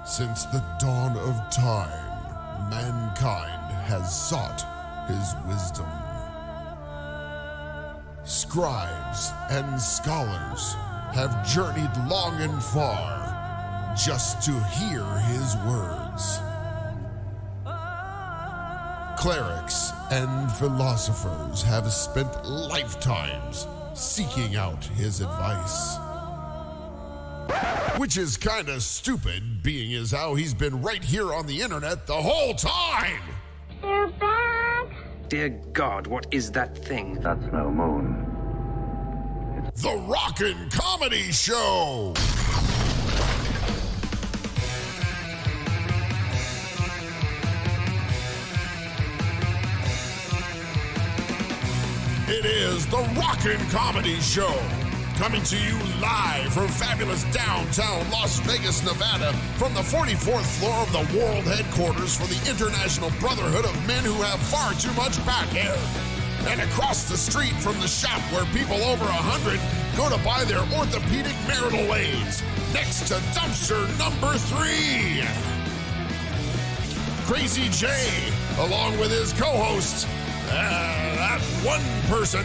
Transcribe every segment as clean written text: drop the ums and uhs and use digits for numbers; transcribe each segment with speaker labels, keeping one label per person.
Speaker 1: Since the dawn of time, mankind has sought his wisdom. Scribes and scholars have journeyed long and far just to hear his words. Clerics and philosophers have spent lifetimes seeking out his advice. Which is kinda stupid, being as how he's been right here on the internet the whole time!
Speaker 2: They're back!
Speaker 3: Dear God, what is that thing?
Speaker 4: That's no moon.
Speaker 1: The Rockin' Comedy Show! It is the Rockin' Comedy Show, coming to you live from fabulous downtown Las Vegas, Nevada, from the 44th floor of the world headquarters for the International Brotherhood of Men Who Have Far Too Much Back Hair. And across the street from the shop where people over 100 go to buy their orthopedic marital aids, next to dumpster number 3. Crazy J, along with his co-host, that one person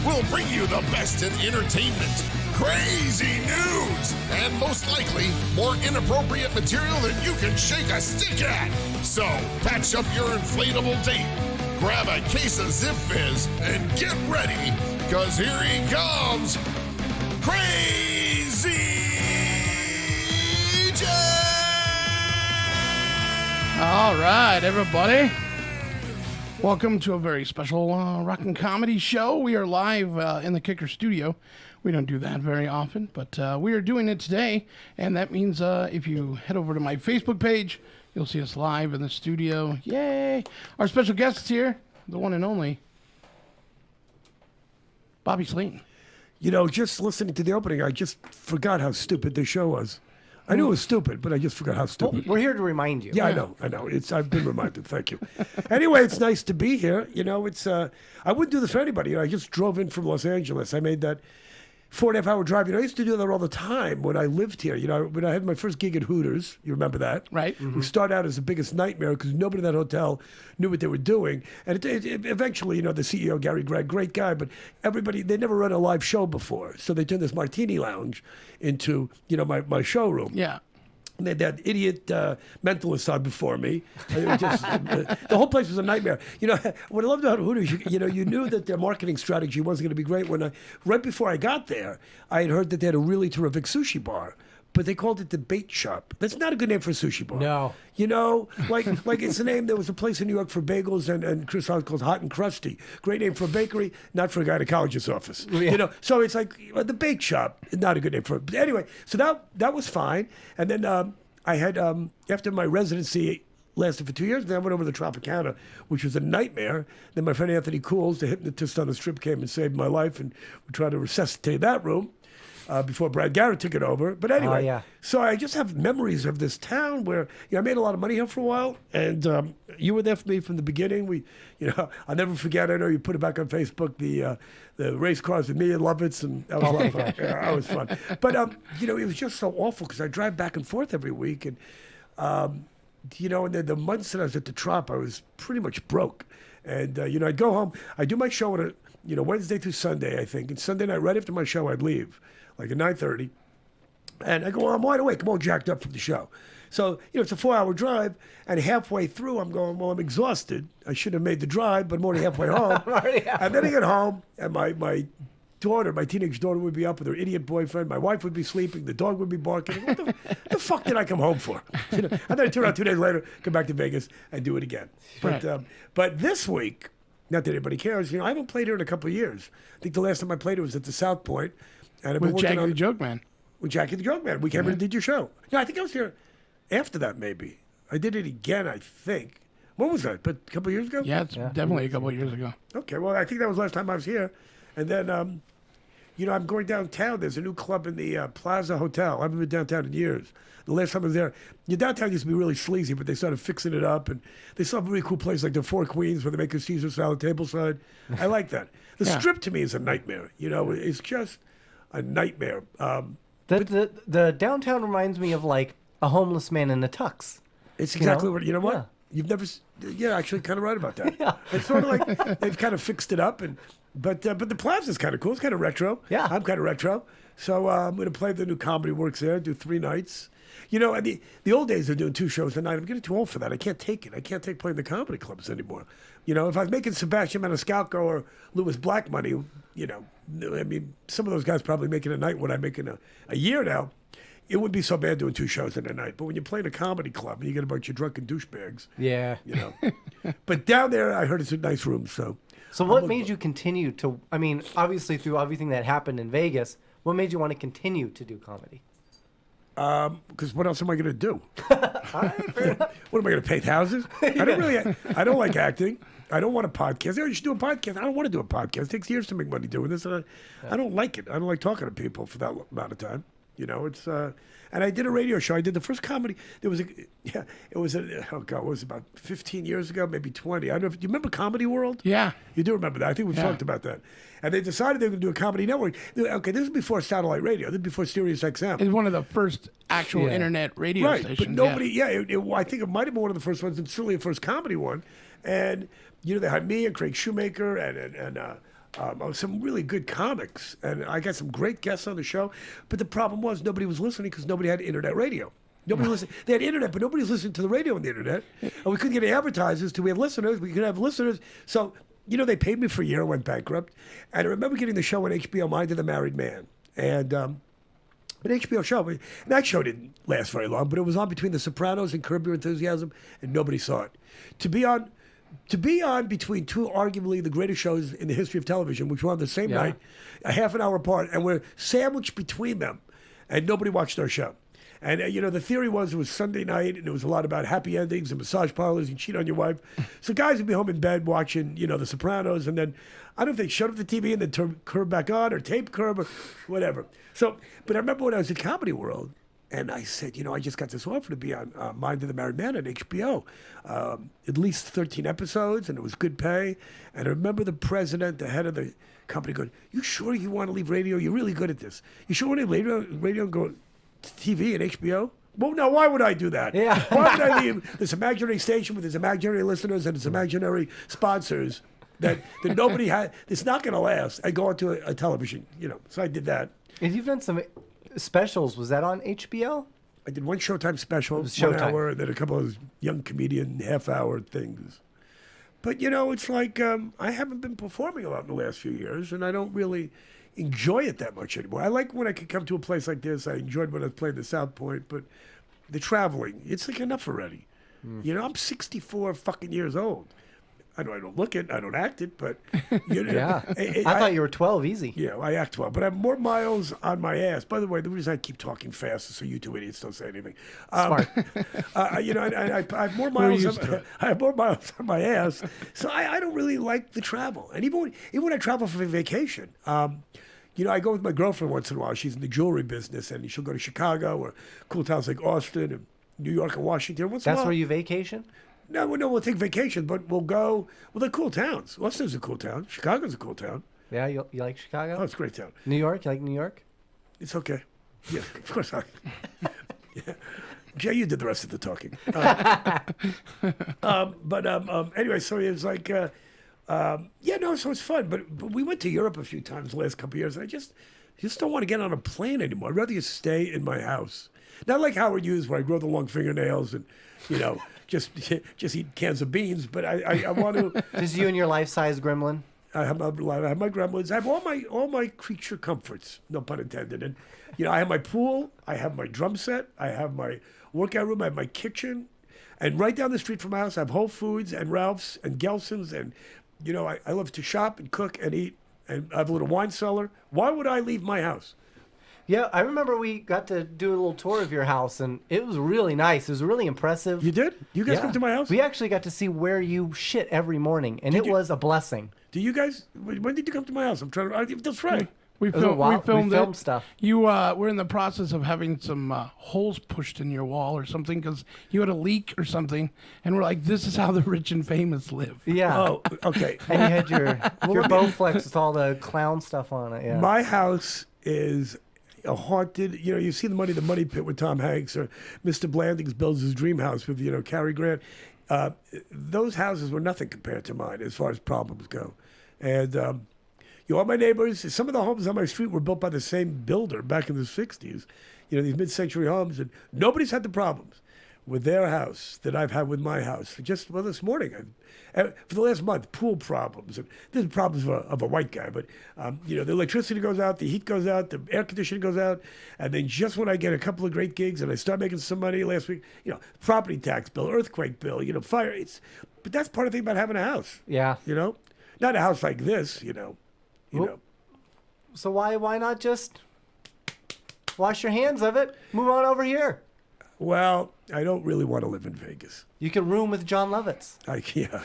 Speaker 1: will bring you the best in entertainment, crazy news, and most likely more inappropriate material than you can shake a stick at. So patch up your inflatable date, grab a case of Zip Fizz, and get ready, because here he comes, Crazy J!
Speaker 5: All right, everybody. Welcome to a very special Rockin' Comedy Show. We are live in the Kicker Studio. We don't do that very often, but we are doing it today, and that means if you head over to my Facebook page, you'll see us live in the studio. Yay! Our special guest is here, the one and only Bobby Slayton.
Speaker 6: You know, just listening to the opening, I just forgot how stupid the show was. I knew it was stupid, but I just forgot how stupid.
Speaker 7: We're here to remind you.
Speaker 6: Yeah, I know. I've been reminded. Thank you. Anyway, it's nice to be here. You know, I wouldn't do this for anybody. You know, I just drove in from Los Angeles. I made that 4.5-hour drive. You know, I used to do that all the time when I lived here. You know, when I had my first gig at Hooters, you remember that?
Speaker 5: Right.
Speaker 6: Mm-hmm. We started out as the biggest nightmare because nobody in that hotel knew what they were doing. And it eventually, you know, the CEO, Gary Gregg, great guy, but everybody, they never run a live show before. So they turned this martini lounge into, you know, my showroom.
Speaker 5: Yeah.
Speaker 6: And they had that idiot mentalist on before me. The whole place was a nightmare. You know, what I loved about Hooters, you knew that their marketing strategy wasn't going to be great. Right before I got there, I had heard that they had a really terrific sushi bar, but they called it the Bait Shop. That's not a good name for a sushi bar.
Speaker 7: No.
Speaker 6: You know, like it's a name. There was a place in New York for bagels and croissants called Hot and Crusty. Great name for a bakery, not for a gynecologist's office.
Speaker 7: Yeah.
Speaker 6: You know, so it's like the Bake Shop, not a good name for it. But anyway, so that was fine. And then I had after my residency lasted for 2 years, then I went over to Tropicana, which was a nightmare. Then my friend Anthony Cools, the hypnotist on the strip, came and saved my life, and we tried to resuscitate that room. Before Brad Garrett took it over. But anyway,
Speaker 7: yeah.
Speaker 6: So I just have memories of this town where I made a lot of money here for a while, and you were there for me from the beginning. I'll never forget. I know you put it back on Facebook, the race cars with me and Lovitz, and that was a lot of fun. Yeah, that was fun. But it was just so awful because I drive back and forth every week, and and then the months that I was at the Trop, I was pretty much broke. And I'd go home. I do my show on Wednesday through Sunday, I think, and Sunday night right after my show, I'd leave. Like at 9:30, and I go, well, I'm wide awake. I'm all jacked up from the show. So, it's a 4-hour drive, and halfway through, I'm going, well, I'm exhausted. I should have made the drive, but I'm already halfway home. And then I get home, and my daughter, my teenage daughter, would be up with her idiot boyfriend. My wife would be sleeping. The dog would be barking. What the fuck did I come home for? And then I turn around 2 days later, come back to Vegas, and do it again.
Speaker 5: Right.
Speaker 6: But this week, not that anybody cares, I haven't played here in a couple of years. I think the last time I played it was at the South Point. And
Speaker 5: With Jackie the Joke Man.
Speaker 6: With Jackie the Joke Man. We came in and did your show. Yeah, I think I was here after that, maybe. I did it again, I think. When was that? But a couple of years ago?
Speaker 5: Yeah, it's definitely a couple of years ago.
Speaker 6: Okay, well, I think that was the last time I was here. And then, I'm going downtown. There's a new club in the Plaza Hotel. I haven't been downtown in years. The last time I was there, your downtown used to be really sleazy, but they started fixing it up. And they still have a really cool place like the Four Queens where they make a Caesar salad tableside. I like that. The Strip to me is a nightmare. It's just a nightmare.
Speaker 7: The downtown reminds me of like
Speaker 4: a homeless man in a tux.
Speaker 6: It's exactly
Speaker 4: know?
Speaker 6: what, you know what?
Speaker 4: Yeah.
Speaker 6: You've never, yeah, actually kind of right about that. It's sort of like they've kind of fixed it up. But the Plaza's kind of cool. It's kind of retro.
Speaker 4: Yeah.
Speaker 6: I'm kind of retro. So I'm going to play the new Comedy Works there, do 3 nights. You know, and the old days they're doing 2 shows a night. I'm getting too old for that. I can't take it. I can't take playing the comedy clubs anymore. You know, if I was making Sebastian Maniscalco or Louis Black money, you know, I mean, some of those guys probably making a night what I'm making a year now. It wouldn't be so bad doing 2 shows in a night. But when you're playing a comedy club and you get a bunch of drunken douchebags,
Speaker 4: Yeah.
Speaker 6: you know. But down there, I heard it's a nice room, so.
Speaker 4: So what made you continue to, I mean, obviously through everything that happened in Vegas, what made you want to continue to do comedy?
Speaker 6: Because what else am I going to do? What am I going to paint houses? I don't like acting. I don't want a podcast. You should do a podcast. I don't want to do a podcast. It takes years to make money doing this. And I don't like it. I don't like talking to people for that amount of time. You know, it's and I did a radio show. I did the first comedy. It was what was it, about 15 years ago, maybe 20. I don't know if you remember Comedy World?
Speaker 5: Yeah.
Speaker 6: You do remember that. I think we've talked about that. And they decided they were going to do a comedy network. Okay, this is before satellite radio. This is before Sirius XM.
Speaker 5: It's one of the first actual internet radio
Speaker 6: Right,
Speaker 5: stations.
Speaker 6: but nobody, I think it might have been one of the first ones, and certainly the first comedy one. And, you know, they had me and Craig Shoemaker and some really good comics. And I got some great guests on the show. But the problem was nobody was listening because nobody had internet radio. Nobody listened. They had internet, but nobody was listening to the radio on the internet. And we couldn't get any advertisers till we have listeners. We could have listeners. So, you know, they paid me for a year, went bankrupt. And I remember getting the show on HBO, Mind of the Married Man. And an HBO show. And that show didn't last very long, but it was on between The Sopranos and Curb Your Enthusiasm, and nobody saw it. To be on between 2 arguably the greatest shows in the history of television, which were on the same night, a half an hour apart, and we're sandwiched between them, and nobody watched our show. And, you know, the theory was it was Sunday night, and it was a lot about happy endings and massage parlors and cheat on your wife. So guys would be home in bed watching, you know, The Sopranos, and then I don't know if they shut off the TV and then turn Curb back on or tape Curb or whatever. So, but I remember when I was at Comedy World, and I said, you know, I just got this offer to be on Mind of the Married Man on HBO. At least 13 episodes, and it was good pay. And I remember the president, the head of the company, going, "You sure you want to leave radio? You're really good at this. You sure want to leave radio and go to TV and HBO?" Well, no, why would I do that?
Speaker 4: Yeah.
Speaker 6: Why would I leave this imaginary station with its imaginary listeners and its imaginary sponsors that nobody had, it's not going to last, and go onto a television, you know. So I did that.
Speaker 4: And you've done some specials. Was that on HBO?
Speaker 6: I did one Showtime special,
Speaker 4: was
Speaker 6: 1
Speaker 4: Showtime.
Speaker 6: hour, and then a couple of young comedian half-hour things. But, you know, it's like I haven't been performing a lot in the last few years, and I don't really enjoy it that much anymore. I like when I could come to a place like this. I enjoyed when I was playing the South Point, but the traveling, it's like enough already. You know, I'm 64 fucking years old. I know I don't look it, I don't act it, but you know,
Speaker 4: Yeah. I thought you were 12 easy.
Speaker 6: Yeah, I act well, but I have more miles on my ass. By the way, the reason I keep talking fast is so you 2 idiots don't say anything.
Speaker 4: Smart.
Speaker 6: You know, I have more miles.
Speaker 5: used to it.
Speaker 6: I have more miles on my ass, so I don't really like the travel. And even when I travel for vacation, you know, I go with my girlfriend once in a while. She's in the jewelry business, and she'll go to Chicago or cool towns like Austin and New York and Washington. Once in a
Speaker 4: That's
Speaker 6: while.
Speaker 4: where you vacation?
Speaker 6: No, we'll take vacation, but we'll go. Well, they're cool towns. Austin's a cool town. Chicago's a cool town.
Speaker 4: Yeah, you like Chicago?
Speaker 6: Oh, it's a great town.
Speaker 4: New York? You like New York?
Speaker 6: It's okay. Yeah, of course I. Yeah. Jay, you did the rest of the talking. Anyway, so it was like, so it's fun. But we went to Europe a few times the last couple of years. I just don't want to get on a plane anymore. I'd rather just stay in my house. Not like Howard Hughes, where I grow the long fingernails and, you know, just eat cans of beans. But I want to.
Speaker 4: Just you and your life-size gremlin?
Speaker 6: I have my gremlins. I have all my creature comforts, no pun intended. And you know, I have my pool, I have my drum set, I have my workout room, I have my kitchen, and right down the street from my house, I have Whole Foods and Ralph's and Gelson's, and you know, I love to shop and cook and eat, and I have a little wine cellar. Why would I leave my house?
Speaker 4: Yeah, I remember we got to do a little tour of your house, and it was really nice. It was really impressive.
Speaker 6: You did? You guys
Speaker 4: Yeah.
Speaker 6: come to my house?
Speaker 4: We actually got to see where you shit every morning, and it was a blessing.
Speaker 6: Do you guys? When did you come to my house? I'm trying to. That's right.
Speaker 5: We
Speaker 4: was a while- we
Speaker 5: filmed
Speaker 4: filmed
Speaker 5: it.
Speaker 4: stuff.
Speaker 5: You were in the process of having some holes pushed in your wall or something because you had a leak or something, and we're like, "This is how the rich and famous live."
Speaker 4: Yeah.
Speaker 6: Oh, okay.
Speaker 4: And you had your Bowflex with all the clown stuff on it. Yeah.
Speaker 6: My house is a haunted, you see the money pit with Tom Hanks, or Mr. Blandings builds his dream house with, Cary Grant. Those houses were nothing compared to mine as far as problems go. And, all my neighbors, some of the homes on my street were built by the same builder back in the 60s, these mid-century homes, and nobody's had the problems with their house that I've had with my house. This morning, for the last month, pool problems. And there's problems of a white guy, but, the electricity goes out, the heat goes out, the air conditioning goes out, and then just when I get a couple of great gigs and I start making some money last week, property tax bill, earthquake bill, fire. But that's part of the thing about having a house.
Speaker 4: Yeah.
Speaker 6: Not a house like this,
Speaker 4: So why not just wash your hands of it, move on over here?
Speaker 6: Well, I don't really want to live in Vegas.
Speaker 4: You can room with John Lovitz.
Speaker 6: Yeah,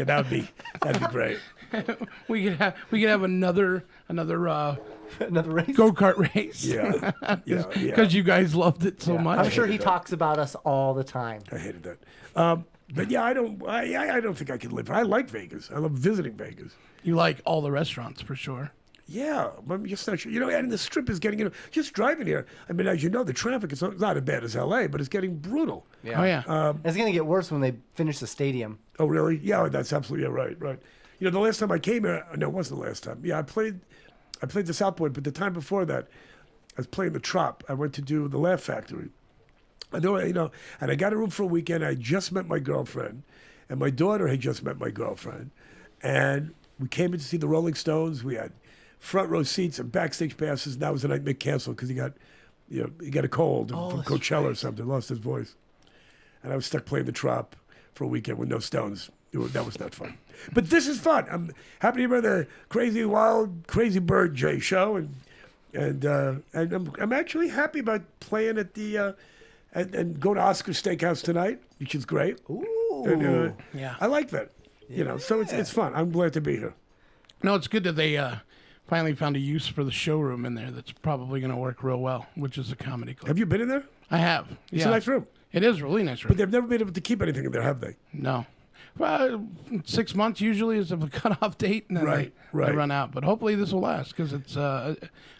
Speaker 6: that'd be great.
Speaker 5: We could have another
Speaker 4: Another race.
Speaker 5: go-kart race.
Speaker 6: Yeah.
Speaker 5: Because you guys loved it so much.
Speaker 4: I'm sure he talks about us all the time.
Speaker 6: I hated that. But yeah, I don't think I could live. I like Vegas. I love visiting Vegas.
Speaker 5: You like all the restaurants for sure.
Speaker 6: Yeah, I'm just not sure. And the Strip is getting, just driving here. I mean, as you know, the traffic is not as bad as L.A., but it's getting brutal.
Speaker 5: Yeah. Oh, yeah.
Speaker 4: It's going to get worse when they finish the stadium.
Speaker 6: Oh, really? Yeah, that's absolutely right. The last time I came here, no, it wasn't the last time. Yeah, I played the South Point, but the time before that, I was playing the Trop. I went to do the Laugh Factory. And I got a room for a weekend. I just met my girlfriend, and my daughter had just met my girlfriend. And we came in to see the Rolling Stones. We had front row seats and backstage passes. And that was the night Mick canceled because he got a cold from Coachella or something, lost his voice. And I was stuck playing the Trop for a weekend with no Stones. That was not fun. But this is fun. I'm happy to be the Crazy Wild, Crazy Bird J show, and I'm actually happy about playing at the and going to Oscar Steakhouse tonight, which is great.
Speaker 4: Ooh,
Speaker 6: and,
Speaker 5: yeah.
Speaker 6: I like that. So it's fun. I'm glad to be here.
Speaker 5: No, it's good that they finally found a use for the showroom in there that's probably going to work real well, which is a comedy club.
Speaker 6: Have you been in there?
Speaker 5: I have.
Speaker 6: It's a nice room.
Speaker 5: It is a really nice room.
Speaker 6: But they've never been able to keep anything in there, have they?
Speaker 5: No. Well, 6 months usually is a cutoff date, and then they run out. But hopefully this will last because it's. I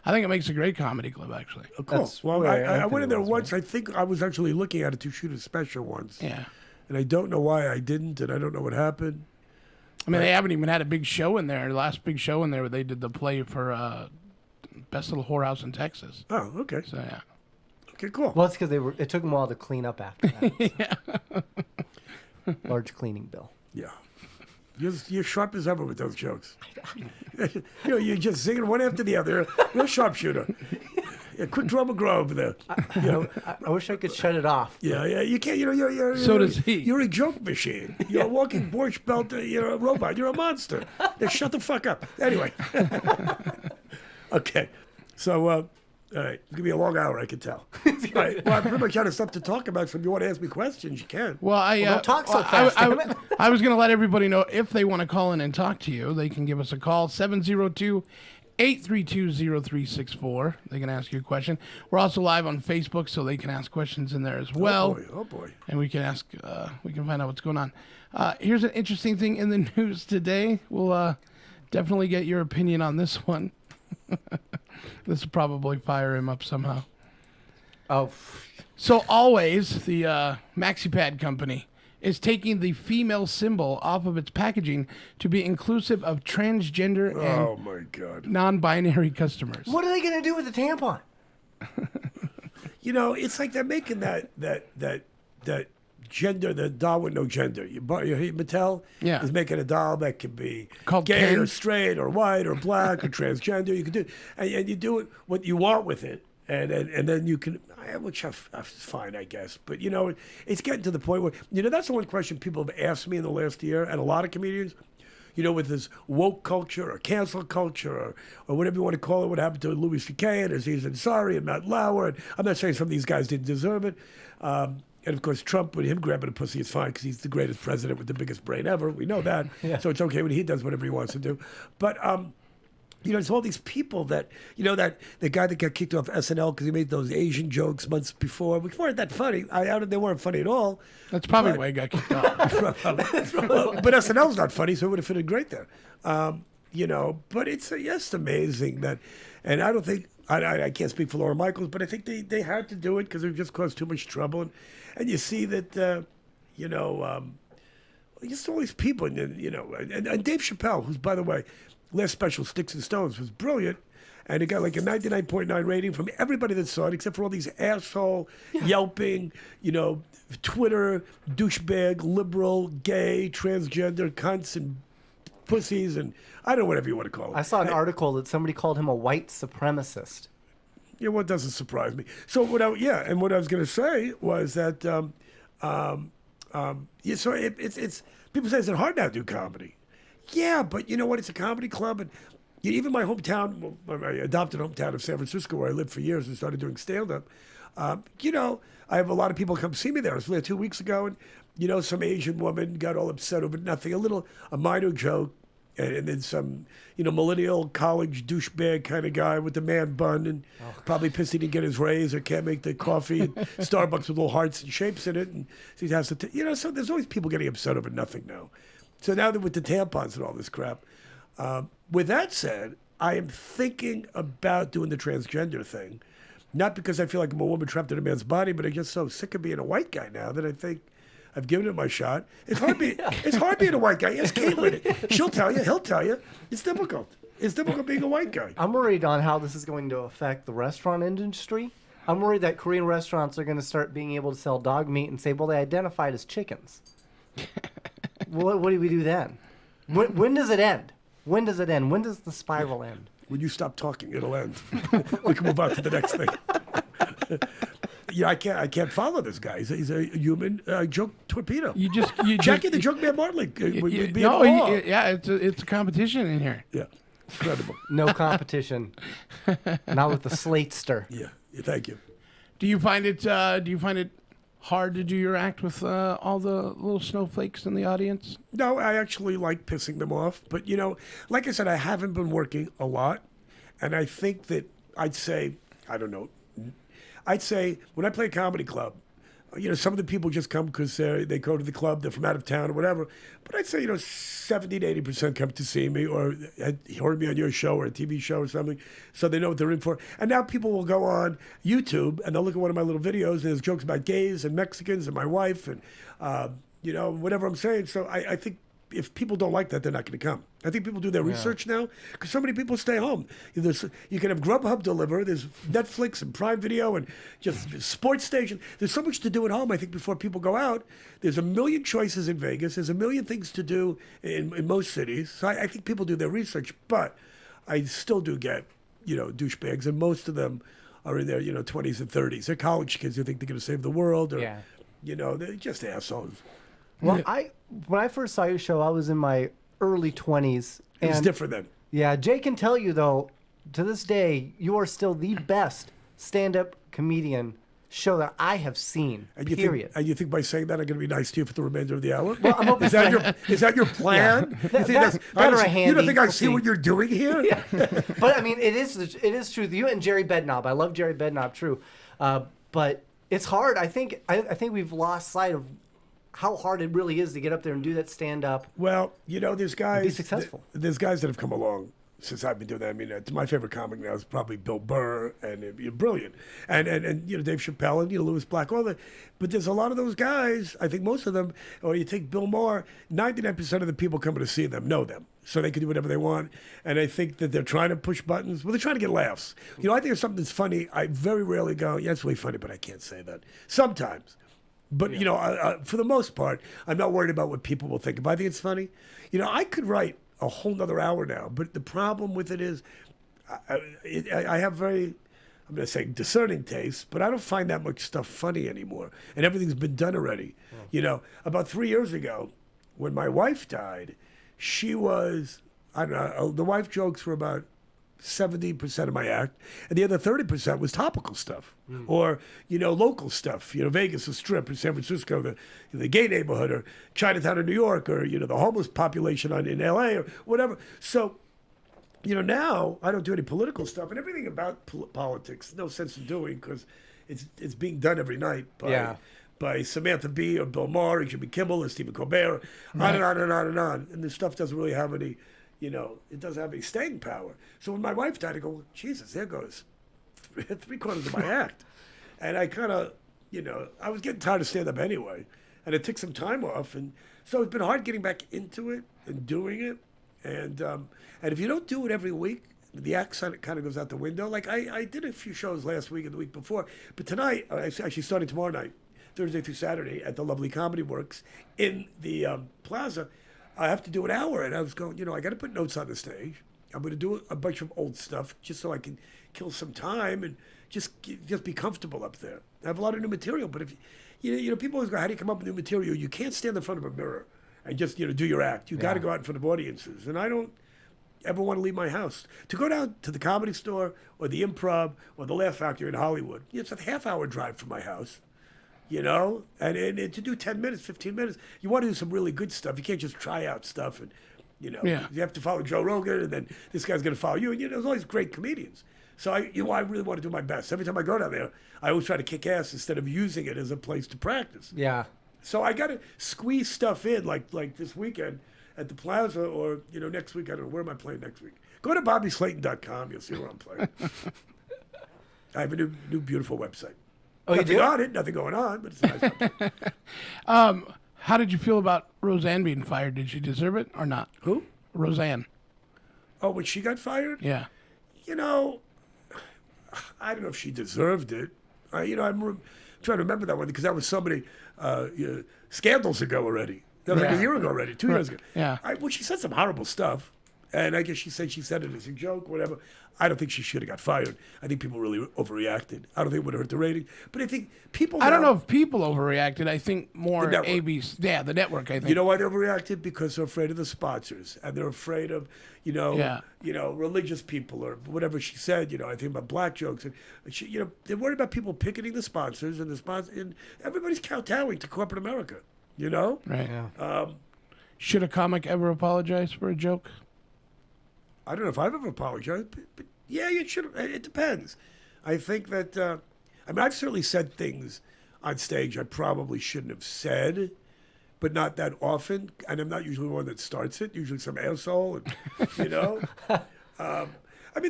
Speaker 5: think it makes a great comedy club, actually.
Speaker 6: Of course. Well, I went in there once. I think I was actually looking at it to shoot a special once.
Speaker 5: Yeah.
Speaker 6: And I don't know why I didn't, and I don't know what happened.
Speaker 5: I mean, they haven't even had a big show in there. The last big show in there, where they did the play for Best Little Whorehouse in Texas.
Speaker 6: Oh, okay.
Speaker 5: So yeah.
Speaker 6: Okay, cool.
Speaker 4: Well, it's because it took them a while to clean up after that. Large cleaning bill.
Speaker 6: Yeah. You're sharp as ever with those jokes. You're just singing one after the other. You're a sharpshooter. Yeah, quick draw McGraw over there.
Speaker 4: I wish I could shut it off.
Speaker 6: Yeah, you can't.
Speaker 5: So does he.
Speaker 6: You're a joke machine. You're a walking Borscht Belt. You're a robot. You're a monster. Now shut the fuck up. Anyway. Okay. So, all right. It's gonna be a long hour, I can tell. All right. Well, I pretty much out of stuff to talk about. So if you want to ask me questions, you can.
Speaker 5: Well,
Speaker 4: don't talk so fast.
Speaker 5: I was going to let everybody know if they want to call in and talk to you, they can give us a call 702-832-0364. They can ask you a question. We're also live on Facebook, so they can ask questions in there as well.
Speaker 6: Oh boy.
Speaker 5: And we can ask. We can find out what's going on. Here's an interesting thing in the news today. We'll definitely get your opinion on this one. This will probably fire him up somehow.
Speaker 4: Oh.
Speaker 5: So Always, the MaxiPad company, is taking the female symbol off of its packaging to be inclusive of transgender and
Speaker 6: my God.
Speaker 5: non-binary customers.
Speaker 4: What are they going to do with the tampon?
Speaker 6: It's like they're making that gender, the doll with no gender. Mattel is making a doll that can be
Speaker 5: called
Speaker 6: gay
Speaker 5: Ken.
Speaker 6: or straight or white or black or transgender. You can do, and you do it what you want with it, and then you can, which is fine, I guess. But it's getting to the point where that's the one question people have asked me in the last year, and a lot of comedians. With this woke culture or cancel culture or whatever you want to call it, what happened to Louis C.K. and Aziz Ansari and Matt Lauer. And I'm not saying some of these guys didn't deserve it. And of course, Trump, with him grabbing a pussy, is fine because he's the greatest president with the biggest brain ever. We know that.
Speaker 4: Yeah.
Speaker 6: So it's okay when he does whatever he wants to do. But, there's all these people that, that the guy that got kicked off SNL because he made those Asian jokes months before, which weren't that funny. They weren't funny at all.
Speaker 5: That's probably why he got kicked off.
Speaker 6: But SNL's not funny, so it would have fitted great there. but it's just amazing that, and I don't think, I can't speak for Laura Michaels, but I think they had to do it because it just caused too much trouble. And you see that, just all these people, and Dave Chappelle, who's, by the way, last special, Sticks and Stones, was brilliant. And it got like a 99.9 rating from everybody that saw it, except for all these asshole, yelping, Twitter, douchebag, liberal, gay, transgender cunts and pussies, and I don't know, whatever you want to call it.
Speaker 4: I saw an article that somebody called him a white supremacist.
Speaker 6: Yeah, what doesn't surprise me. So what I was going to say was that, so it's people say, is it hard now to do comedy? Yeah, but you know what? It's a comedy club, and even my hometown, my adopted hometown of San Francisco, where I lived for years and started doing stand-up, I have a lot of people come see me there. I was there 2 weeks ago, and, some Asian woman got all upset over nothing, a minor joke, and then some, millennial college douchebag kind of guy with the man bun and probably pissed he didn't get his raise or can't make the coffee at Starbucks with little hearts and shapes in it. And so he has to, so there's always people getting upset over nothing now. So now that with the tampons and all this crap, with that said, I am thinking about doing the transgender thing. Not because I feel like I'm a woman trapped in a man's body, but I'm just so sick of being a white guy now that I think I've given it my shot. It's hard being a white guy. Yes, Caitlin. She'll tell you. He'll tell you. It's difficult. It's difficult being a white guy.
Speaker 4: I'm worried on how this is going to affect the restaurant industry. I'm worried that Korean restaurants are going to start being able to sell dog meat and say, well, they identified as chickens. What do we do then? When does it end? When does it end? When does the spiral end?
Speaker 6: When you stop talking, it'll end. We can move on to the next thing. I can't follow this guy. He's a human joke torpedo. Jackie the Joke Man Martley would be
Speaker 5: it's a competition in here.
Speaker 6: Yeah, incredible.
Speaker 4: No competition. Not with the Slatester.
Speaker 6: Yeah, thank you.
Speaker 5: Do you find it hard to do your act with all the little snowflakes in the audience?
Speaker 6: No, I actually like pissing them off. But, like I said, I haven't been working a lot. And I think that I'd say when I play a comedy club, some of the people just come because they go to the club, they're from out of town or whatever. But I'd say, 70 to 80% come to see me or heard me on your show or a TV show or something, so they know what they're in for. And now people will go on YouTube and they'll look at one of my little videos and there's jokes about gays and Mexicans and my wife and, whatever I'm saying. So I think if people don't like that, they're not going to come. I think people do their research now because so many people stay home. You can have Grubhub deliver. There's Netflix and Prime Video and just sports station. There's so much to do at home, I think, before people go out. There's a million choices in Vegas. There's a million things to do in most cities. So I think people do their research. But I still do get, douchebags. And most of them are in their, 20s and 30s. They're college kids who think they're going to save the world. Or, they're just assholes.
Speaker 4: Well, when I first saw your show, I was in my early 20s.
Speaker 6: It was different then.
Speaker 4: Yeah, Jay can tell you, though, to this day, you are still the best stand-up comedian show that I have seen, period.
Speaker 6: And you think by saying that I'm going to be nice to you for the remainder of the hour?
Speaker 4: Well, I'm hoping
Speaker 6: is that your plan?
Speaker 4: Yeah.
Speaker 6: You don't think I see what you're doing here?
Speaker 4: Yeah. But, I mean, it is true. You and Jerry Bednob. I love Jerry Bednob, true. But it's hard. I think we've lost sight of how hard it really is to get up there and do that stand-up.
Speaker 6: Well, there's guys.
Speaker 4: Be successful.
Speaker 6: There's guys that have come along since I've been doing that. I mean, my favorite comic now is probably Bill Burr, and brilliant, and Dave Chappelle and Louis Black, but there's a lot of those guys. I think most of them, or you take Bill Maher, 99% of the people coming to see them know them, so they can do whatever they want. And I think that they're trying to push buttons. Well, they're trying to get laughs. I think there's something that's funny. I very rarely go, yeah, it's really funny, but I can't say that. Sometimes. But, for the most part, I'm not worried about what people will think. If I think it's funny, I could write a whole nother hour now. But the problem with it is I have very, I'm going to say discerning taste, but I don't find that much stuff funny anymore. And everything's been done already. About 3 years ago, when my wife died, she was, I don't know, the wife jokes were about 70% of my act, and the other 30% was topical stuff or, local stuff, Vegas, the Strip, or San Francisco, the gay neighborhood, or Chinatown in New York, or, the homeless population in LA or whatever. So, now I don't do any political stuff, and everything about politics, no sense in doing because it's being done every night by Samantha Bee or Bill Maher or Jimmy Kimmel or Stephen Colbert, on and on and on and on. And this stuff doesn't really have any it doesn't have any staying power. So when my wife died, I go, well, Jesus, there goes three-quarters of my act. And I kind of, I was getting tired of stand-up anyway. And I took some time off. And so it's been hard getting back into it and doing it. And if you don't do it every week, the act kind of goes out the window. Like I did a few shows last week and the week before. But tonight, actually starting tomorrow night, Thursday through Saturday at the lovely Comedy Works in the Plaza, I have to do an hour. And I was going, I got to put notes on the stage. I'm going to do a bunch of old stuff just so I can kill some time and just be comfortable up there. I have a lot of new material, but if people always go, how do you come up with new material? You can't stand in front of a mirror and just do your act. You got to go out in front of audiences, and I don't ever want to leave my house. To go down to the Comedy Store or the Improv or the Laugh Factory in Hollywood, it's a half-hour drive from my house. And to do 10 minutes, 15 minutes, you want to do some really good stuff. You can't just try out stuff and. You have to follow Joe Rogan, and then this guy's going to follow you. And there's always great comedians. So I really want to do my best. Every time I go down there, I always try to kick ass instead of using it as a place to practice.
Speaker 4: Yeah.
Speaker 6: So I got to squeeze stuff in, like this weekend at the Plaza, or next week. I don't know, where am I playing next week? Go to BobbySlayton.com. You'll see where I'm playing. I have a new beautiful website.
Speaker 4: Oh,
Speaker 6: nothing
Speaker 4: you do?
Speaker 6: on it, nothing going on, but it's a nice website.
Speaker 5: How did you feel about Roseanne being fired? Did she deserve it or not?
Speaker 6: Who?
Speaker 5: Roseanne.
Speaker 6: Oh, when she got fired?
Speaker 5: Yeah.
Speaker 6: I don't know if she deserved it. I'm trying to remember that one because that was somebody scandals ago already. That was like a year ago already, 2 years ago.
Speaker 5: Yeah.
Speaker 6: Well, she said some horrible stuff, and I guess she said it as a joke, whatever. I don't think she should have got fired. I think people really overreacted. I don't think it would have hurt the ratings. But I think people.
Speaker 5: I don't know if people overreacted. I think more
Speaker 6: The network.
Speaker 5: ABC. Yeah, the network. I think.
Speaker 6: You know why they overreacted? Because they're afraid of the sponsors, and they're afraid of, religious people or whatever she said. I think about black jokes, and she, they're worried about people picketing the sponsors, and and everybody's kowtowing to corporate America.
Speaker 5: Right.
Speaker 4: Yeah.
Speaker 5: Should a comic ever apologize for a joke?
Speaker 6: I don't know if I've ever apologized, but yeah, you should. It depends. I think that. I've certainly said things on stage I probably shouldn't have said, but not that often. And I'm not usually the one that starts it. Usually some asshole, and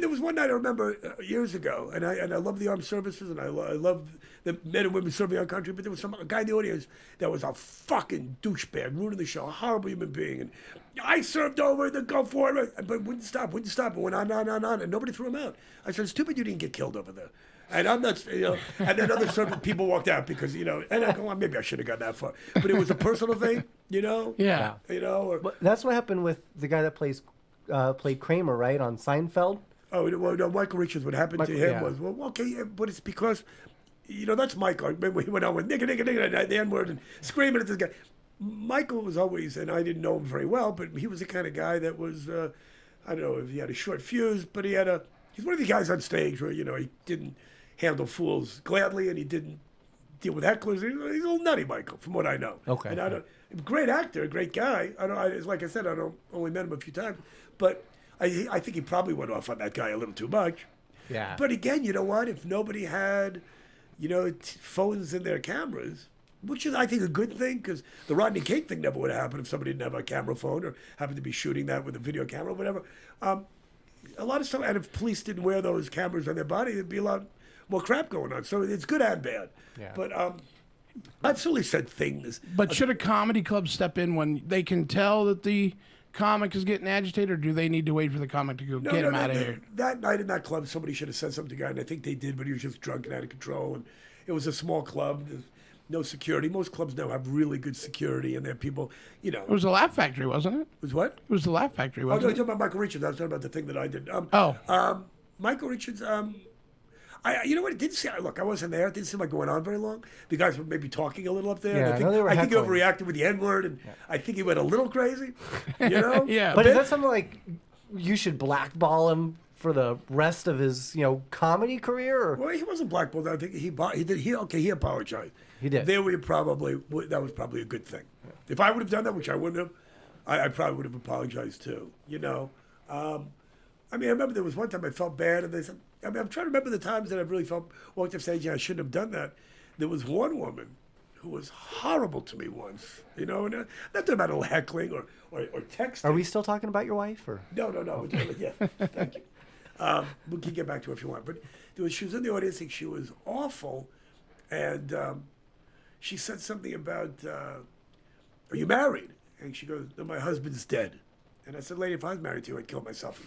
Speaker 6: there was one night I remember years ago, and I love the armed services, and I love the men and women serving our country. But there was a guy in the audience that was a fucking douchebag, ruining the show, a horrible human being. And I served over the Gulf War, but wouldn't stop. It went on, and nobody threw him out. I said, "It's too bad you didn't get killed over there." And I'm not, and then other certain people walked out because, and I go, well, maybe I should have gone that far. But it was a personal thing,
Speaker 5: Yeah.
Speaker 4: But that's what happened with the guy that played Kramer, right, on Seinfeld.
Speaker 6: Oh, well, no, Michael Richards, what happened to him
Speaker 4: yeah.
Speaker 6: was, well, okay, yeah, but it's because, that's Michael. I remember he went out with nigga, the N-word, and screaming at this guy. Michael was always, and I didn't know him very well, but he was the kind of guy that was, I don't know if he had a short fuse, but he's one of the guys on stage where, he didn't handle fools gladly, and he didn't deal with hecklers. He's a little nutty, Michael, from what I know.
Speaker 4: Okay.
Speaker 6: And great actor, great guy. Like I said, I only met him a few times, but I think he probably went off on that guy a little too much.
Speaker 4: Yeah.
Speaker 6: But again, you know what? If nobody had, phones in their cameras, which is, I think, a good thing, because the Rodney King thing never would have happened if somebody didn't have a camera phone or happened to be shooting that with a video camera or whatever. A lot of stuff, and if police didn't wear those cameras on their body, there'd be a lot more crap going on. So it's good and bad.
Speaker 4: Yeah.
Speaker 6: But I've certainly said things.
Speaker 5: But should a comedy club step in when they can tell that the comic is getting agitated, or do they need to wait for the comic to go get him out of here?
Speaker 6: That night in that club, somebody should have said something to the guy, and I think they did, but he was just drunk and out of control. And it was a small club. There's no security. Most clubs now have really good security, and they're people,
Speaker 5: It was the Laugh Factory, wasn't it?
Speaker 6: Was what?
Speaker 5: It was the Laugh Factory,
Speaker 6: Oh, no,
Speaker 5: wasn't
Speaker 6: you're
Speaker 5: it?
Speaker 6: talking about Michael Richards. I was talking about the thing that I did. Michael Richards, you know what? It didn't seem, look, I wasn't there. It didn't seem like going on very long. The guys were maybe talking a little up there.
Speaker 4: Yeah,
Speaker 6: I think,
Speaker 4: I know they were
Speaker 6: I think he
Speaker 4: heckling.
Speaker 6: overreacted with the N-word, and I think he went a little crazy, Yeah.
Speaker 4: But is that something like you should blackball him for the rest of his, comedy career? Or?
Speaker 6: Well, he wasn't blackballed. I think he did. He apologized.
Speaker 4: He did.
Speaker 6: That was probably a good thing. If I would have done that, which I wouldn't have, I probably would have apologized too. I remember there was one time I felt bad, and they said, I'm trying to remember the times that I really walked off stage and I shouldn't have done that. There was one woman who was horrible to me once. You know, and not about heckling or texting.
Speaker 4: Are we still talking about your wife? Or
Speaker 6: No. Yeah, thank you. We can get back to it if you want. But she was in the audience and she was awful. And she said something about, are you married? And she goes, no, my husband's dead. And I said, lady, if I was married to you, I'd kill myself in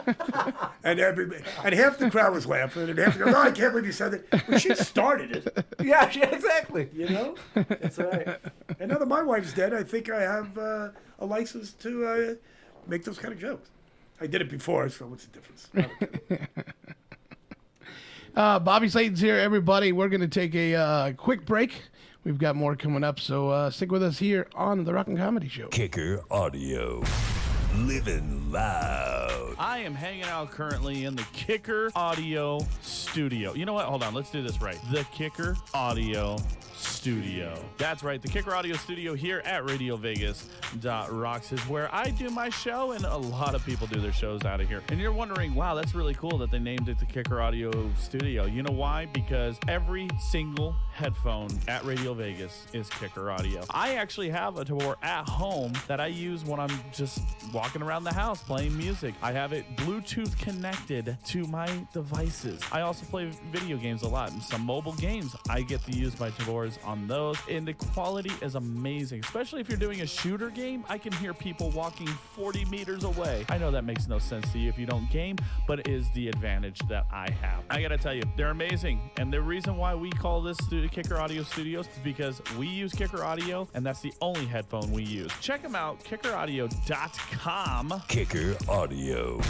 Speaker 6: the car. and half the crowd was laughing, and half the crowd, oh, I can't believe you said that. Well, she started it.
Speaker 4: yeah, exactly.
Speaker 6: You know?
Speaker 4: That's right.
Speaker 6: And now that my wife's dead, I think I have a license to make those kind of jokes. I did it before, so what's the difference?
Speaker 5: Bobby Slayton's here, everybody. We're going to take a quick break. We've got more coming up, so stick with us here on the Rockin' Comedy Show.
Speaker 7: Kicker Audio. Living loud.
Speaker 8: I am hanging out currently in the Kicker Audio Studio. You know what? Hold on. Let's do this right. The Kicker Audio Studio. That's right. The Kicker Audio Studio here at RadioVegas.Rocks is where I do my show, and a lot of people do their shows out of here. And you're wondering, wow, that's really cool that they named it the Kicker Audio Studio. You know why? Because every single headphone at Radio Vegas is Kicker Audio. I actually have a Tavor at home that I use when I'm just walking around the house playing music. I have it Bluetooth connected to my devices. I also play video games a lot, and some mobile games I get to use my Tavors on those, and the quality is amazing. Especially if you're doing a shooter game, I can hear people walking 40 meters away. I know that makes no sense to you if you don't game, but it is the advantage that I have. I gotta tell you, they're amazing, and the reason why we call this Kicker Audio Studios is because we use Kicker Audio, and that's the only headphone we use. Check them out, kickeraudio.com.
Speaker 7: Kicker Audio.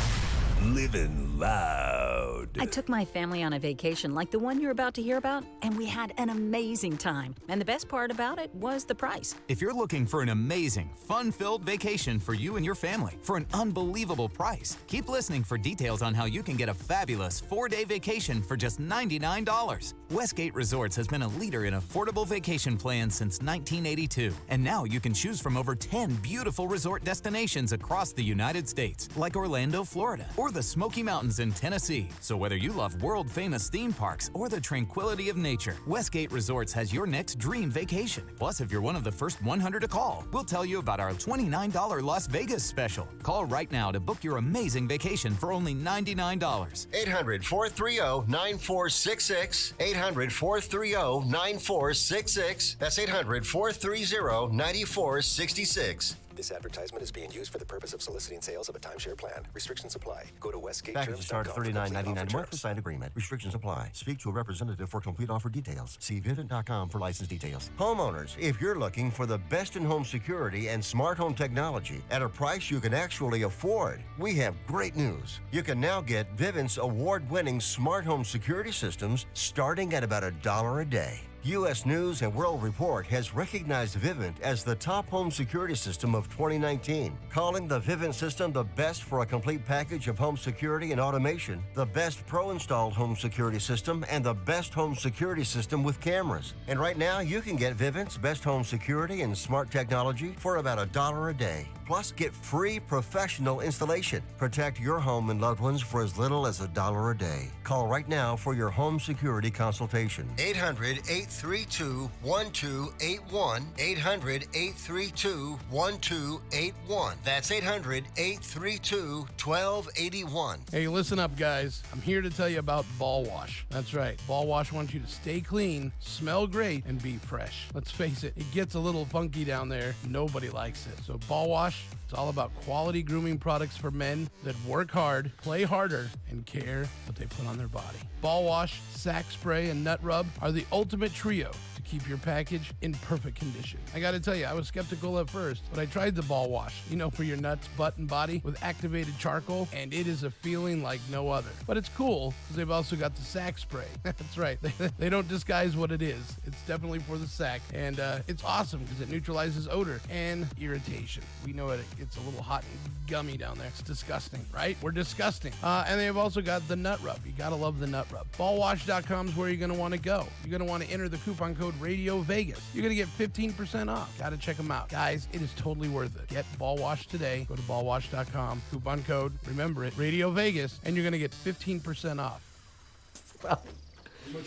Speaker 7: Living loud.
Speaker 9: I took my family on a vacation like the one you're about to hear about, and we had an amazing time. And the best part about it was the price.
Speaker 10: If you're looking for an amazing, fun-filled vacation for you and your family for an unbelievable price, keep listening for details on how you can get a fabulous 4-day vacation for just $99. Westgate Resorts has been a leader in affordable vacation plans since 1982, and now you can choose from over 10 beautiful resort destinations across the United States, like Orlando, Florida, or the Smoky Mountains in Tennessee. So whether you love world-famous theme parks or the tranquility of nature, Westgate Resorts has your next dream vacation. Plus, if you're one of the first 100 to call, we'll tell you about our $29 Las Vegas special. Call right now to book your amazing vacation for only $99.
Speaker 11: 800-430-9466. 800-430-9466. That's 800-430-9466.
Speaker 12: This advertisement is being used for the purpose of soliciting sales of a timeshare plan. Restrictions apply. Go to
Speaker 11: Package start at $39.99 a month for signed agreement. Restrictions apply. Speak to a representative for complete offer details. See Vivint.com for license details. Homeowners, if you're looking for the best in home security and smart home technology at a price you can actually afford, we have great news. You can now get Vivint's award-winning smart home security systems starting at about $1 a day. U.S. News and World Report has recognized Vivint as the top home security system of 2019, calling the Vivint system the best for a complete package of home security and automation, the best pro-installed home security system, and the best home security system with cameras. And right now, you can get Vivint's best home security and smart technology for about $1 a day. Plus, get free professional installation. Protect your home and loved ones for as little as $1 a day. Call right now for your home security consultation. 800-832-1281. 800-832-1281. That's 800-832-1281.
Speaker 5: Hey, listen up, guys. I'm here to tell you about Ball Wash. That's right. Ball Wash wants you to stay clean, smell great, and be fresh. Let's face it, it gets a little funky down there. Nobody likes it. So Ball Wash, it's all about quality grooming products for men that work hard, play harder, and care what they put on their body. Ball Wash, Sack Spray, and Nut Rub are the ultimate trio to keep your package in perfect condition. I gotta tell you, I was skeptical at first, but I tried the Ball Wash, for your nuts, butt, and body with activated charcoal, and it is a feeling like no other. But it's cool, because they've also got the Sack Spray. That's right, they don't disguise what it is. It's definitely for the sack, and it's awesome because it neutralizes odor and irritation. We know it gets a little hot and gummy down there. It's disgusting, right? We're disgusting. And they've also got the Nut Rub. You gotta love the Nut Rub. Ballwash.com is where you're gonna want to go. You're gonna want to enter the coupon code Radio Vegas. You're gonna get 15% off. Gotta check them out, guys. It is totally worth it. Get Ball Wash today. Go to ballwash.com. Coupon code. Remember it. Radio Vegas, and you're gonna get 15% off.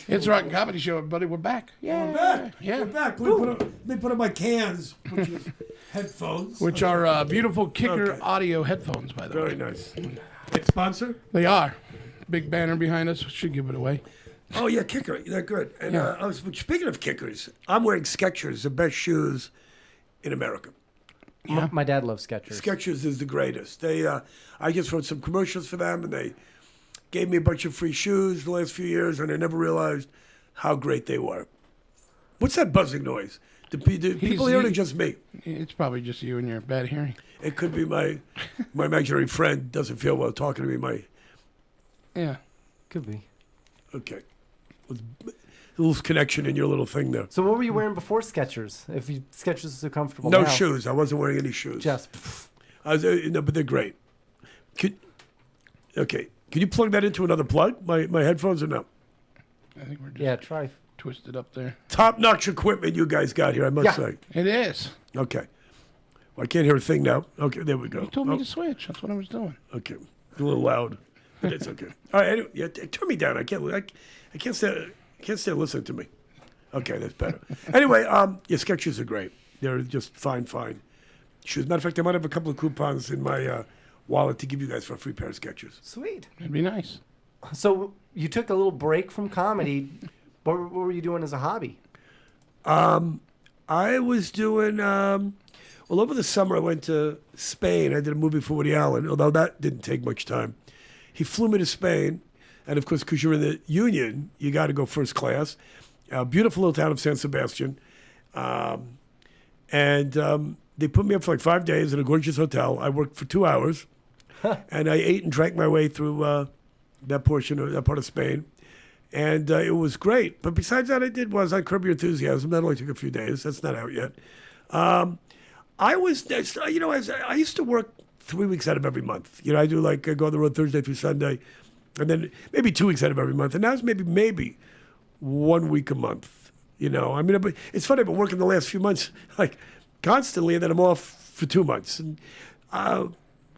Speaker 5: It's a Rock and Comedy Show, everybody. We're back. Yeah.
Speaker 6: We're back.
Speaker 5: Yeah.
Speaker 6: We're back. Let me put on my cans, which is headphones.
Speaker 5: Which are beautiful Kicker audio headphones, by the way.
Speaker 6: Very nice. It's sponsor?
Speaker 5: They are. Big banner behind us. Should give it away.
Speaker 6: Oh, yeah, Kicker. They're good. And speaking of Kickers, I'm wearing Skechers, the best shoes in America.
Speaker 4: Yeah. My dad loves Skechers.
Speaker 6: Skechers is the greatest. I just wrote some commercials for them, and they gave me a bunch of free shoes the last few years, and I never realized how great they were. What's that buzzing noise? Do people hear it or just me?
Speaker 5: It's probably just you and your bad hearing.
Speaker 6: It could be my imaginary friend doesn't feel well talking to me.
Speaker 5: Yeah.
Speaker 4: Could be.
Speaker 6: Okay. A little connection in your little thing there.
Speaker 4: So what were you wearing before Skechers? If Skechers is so comfortable
Speaker 6: No
Speaker 4: now?
Speaker 6: shoes. I wasn't wearing any shoes.
Speaker 4: Just.
Speaker 6: No, but they're great. Okay. Can you plug that into another plug? My headphones or no?
Speaker 5: I think we're just
Speaker 4: try.
Speaker 5: Twisted up there.
Speaker 6: Top-notch equipment you guys got here, I must say.
Speaker 5: It is.
Speaker 6: Okay. Well, I can't hear a thing now. Okay, there we go.
Speaker 5: You told me to switch. That's what I was doing.
Speaker 6: Okay. A little loud. But it's okay. All right, anyway, turn me down. I can't stay listening to me. Okay, that's better. Anyway, your Skechers are great. They're just fine shoes. Matter of fact, I might have a couple of coupons in my wallet to give you guys for a free pair of Skechers.
Speaker 4: Sweet.
Speaker 5: It'd be nice.
Speaker 4: So you took a little break from comedy. What were you doing as a hobby?
Speaker 6: I was doing, over the summer I went to Spain. I did a movie for Woody Allen, although that didn't take much time. He flew me to Spain, and of course, because you're in the Union, you got to go first class. Beautiful little town of San Sebastian. And they put me up for like 5 days in a gorgeous hotel. I worked for 2 hours, and I ate and drank my way through that part of Spain. And it was great. But besides that, I Curb Your Enthusiasm. That only took a few days. That's not out yet. I used to work 3 weeks out of every month. I do I go on the road Thursday through Sunday, and then maybe 2 weeks out of every month. And now it's maybe 1 week a month. It's funny. I've been working the last few months constantly, and then I'm off for 2 months. And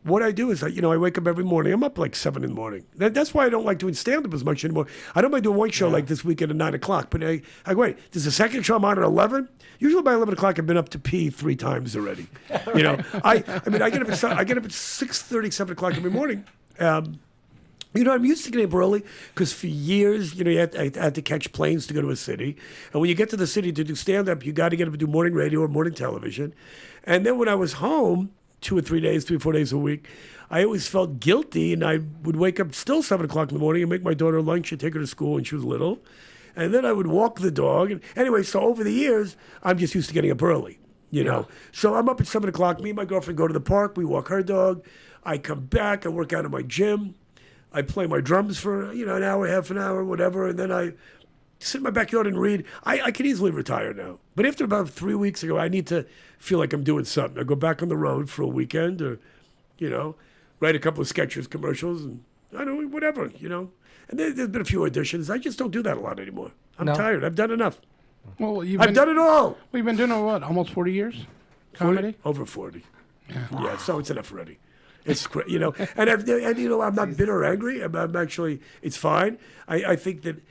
Speaker 6: what I do is, I wake up every morning. I'm up 7 in the morning. That's why I don't like doing stand-up as much anymore. I don't mind doing one show like this weekend at 9 o'clock. But I go, wait, there's a second show I'm on at 11? Usually by 11 o'clock, I've been up to pee 3 times already. I get up at 6:30, 7 o'clock every morning. I'm used to getting up early because for years, I had to catch planes to go to a city. And when you get to the city to do stand-up, you got to get up and do morning radio or morning television. And then when I was home, 3 or 4 days a week, I always felt guilty, and I would wake up still 7 o'clock in the morning and make my daughter lunch and take her to school when she was little. And then I would walk the dog. And anyway, so over the years, I'm just used to getting up early, So I'm up at 7 o'clock. Me and my girlfriend go to the park. We walk her dog. I come back. I work out in my gym. I play my drums for, an hour, half an hour, whatever. And then I sit in my backyard and read. I could easily retire now. But after about 3 weeks ago, I need to feel like I'm doing something. I go back on the road for a weekend or, write a couple of Skechers commercials and I don't know, whatever, And there's been a few auditions. I just don't do that a lot anymore. I'm tired. I've done enough.
Speaker 5: Well,
Speaker 6: I've done it all.
Speaker 5: Well, you've been doing it, what, almost 40 years? Comedy?
Speaker 6: 40? Over 40. Yeah, so it's enough already. It's great, and I'm not bitter or angry. I'm actually, it's fine. I think that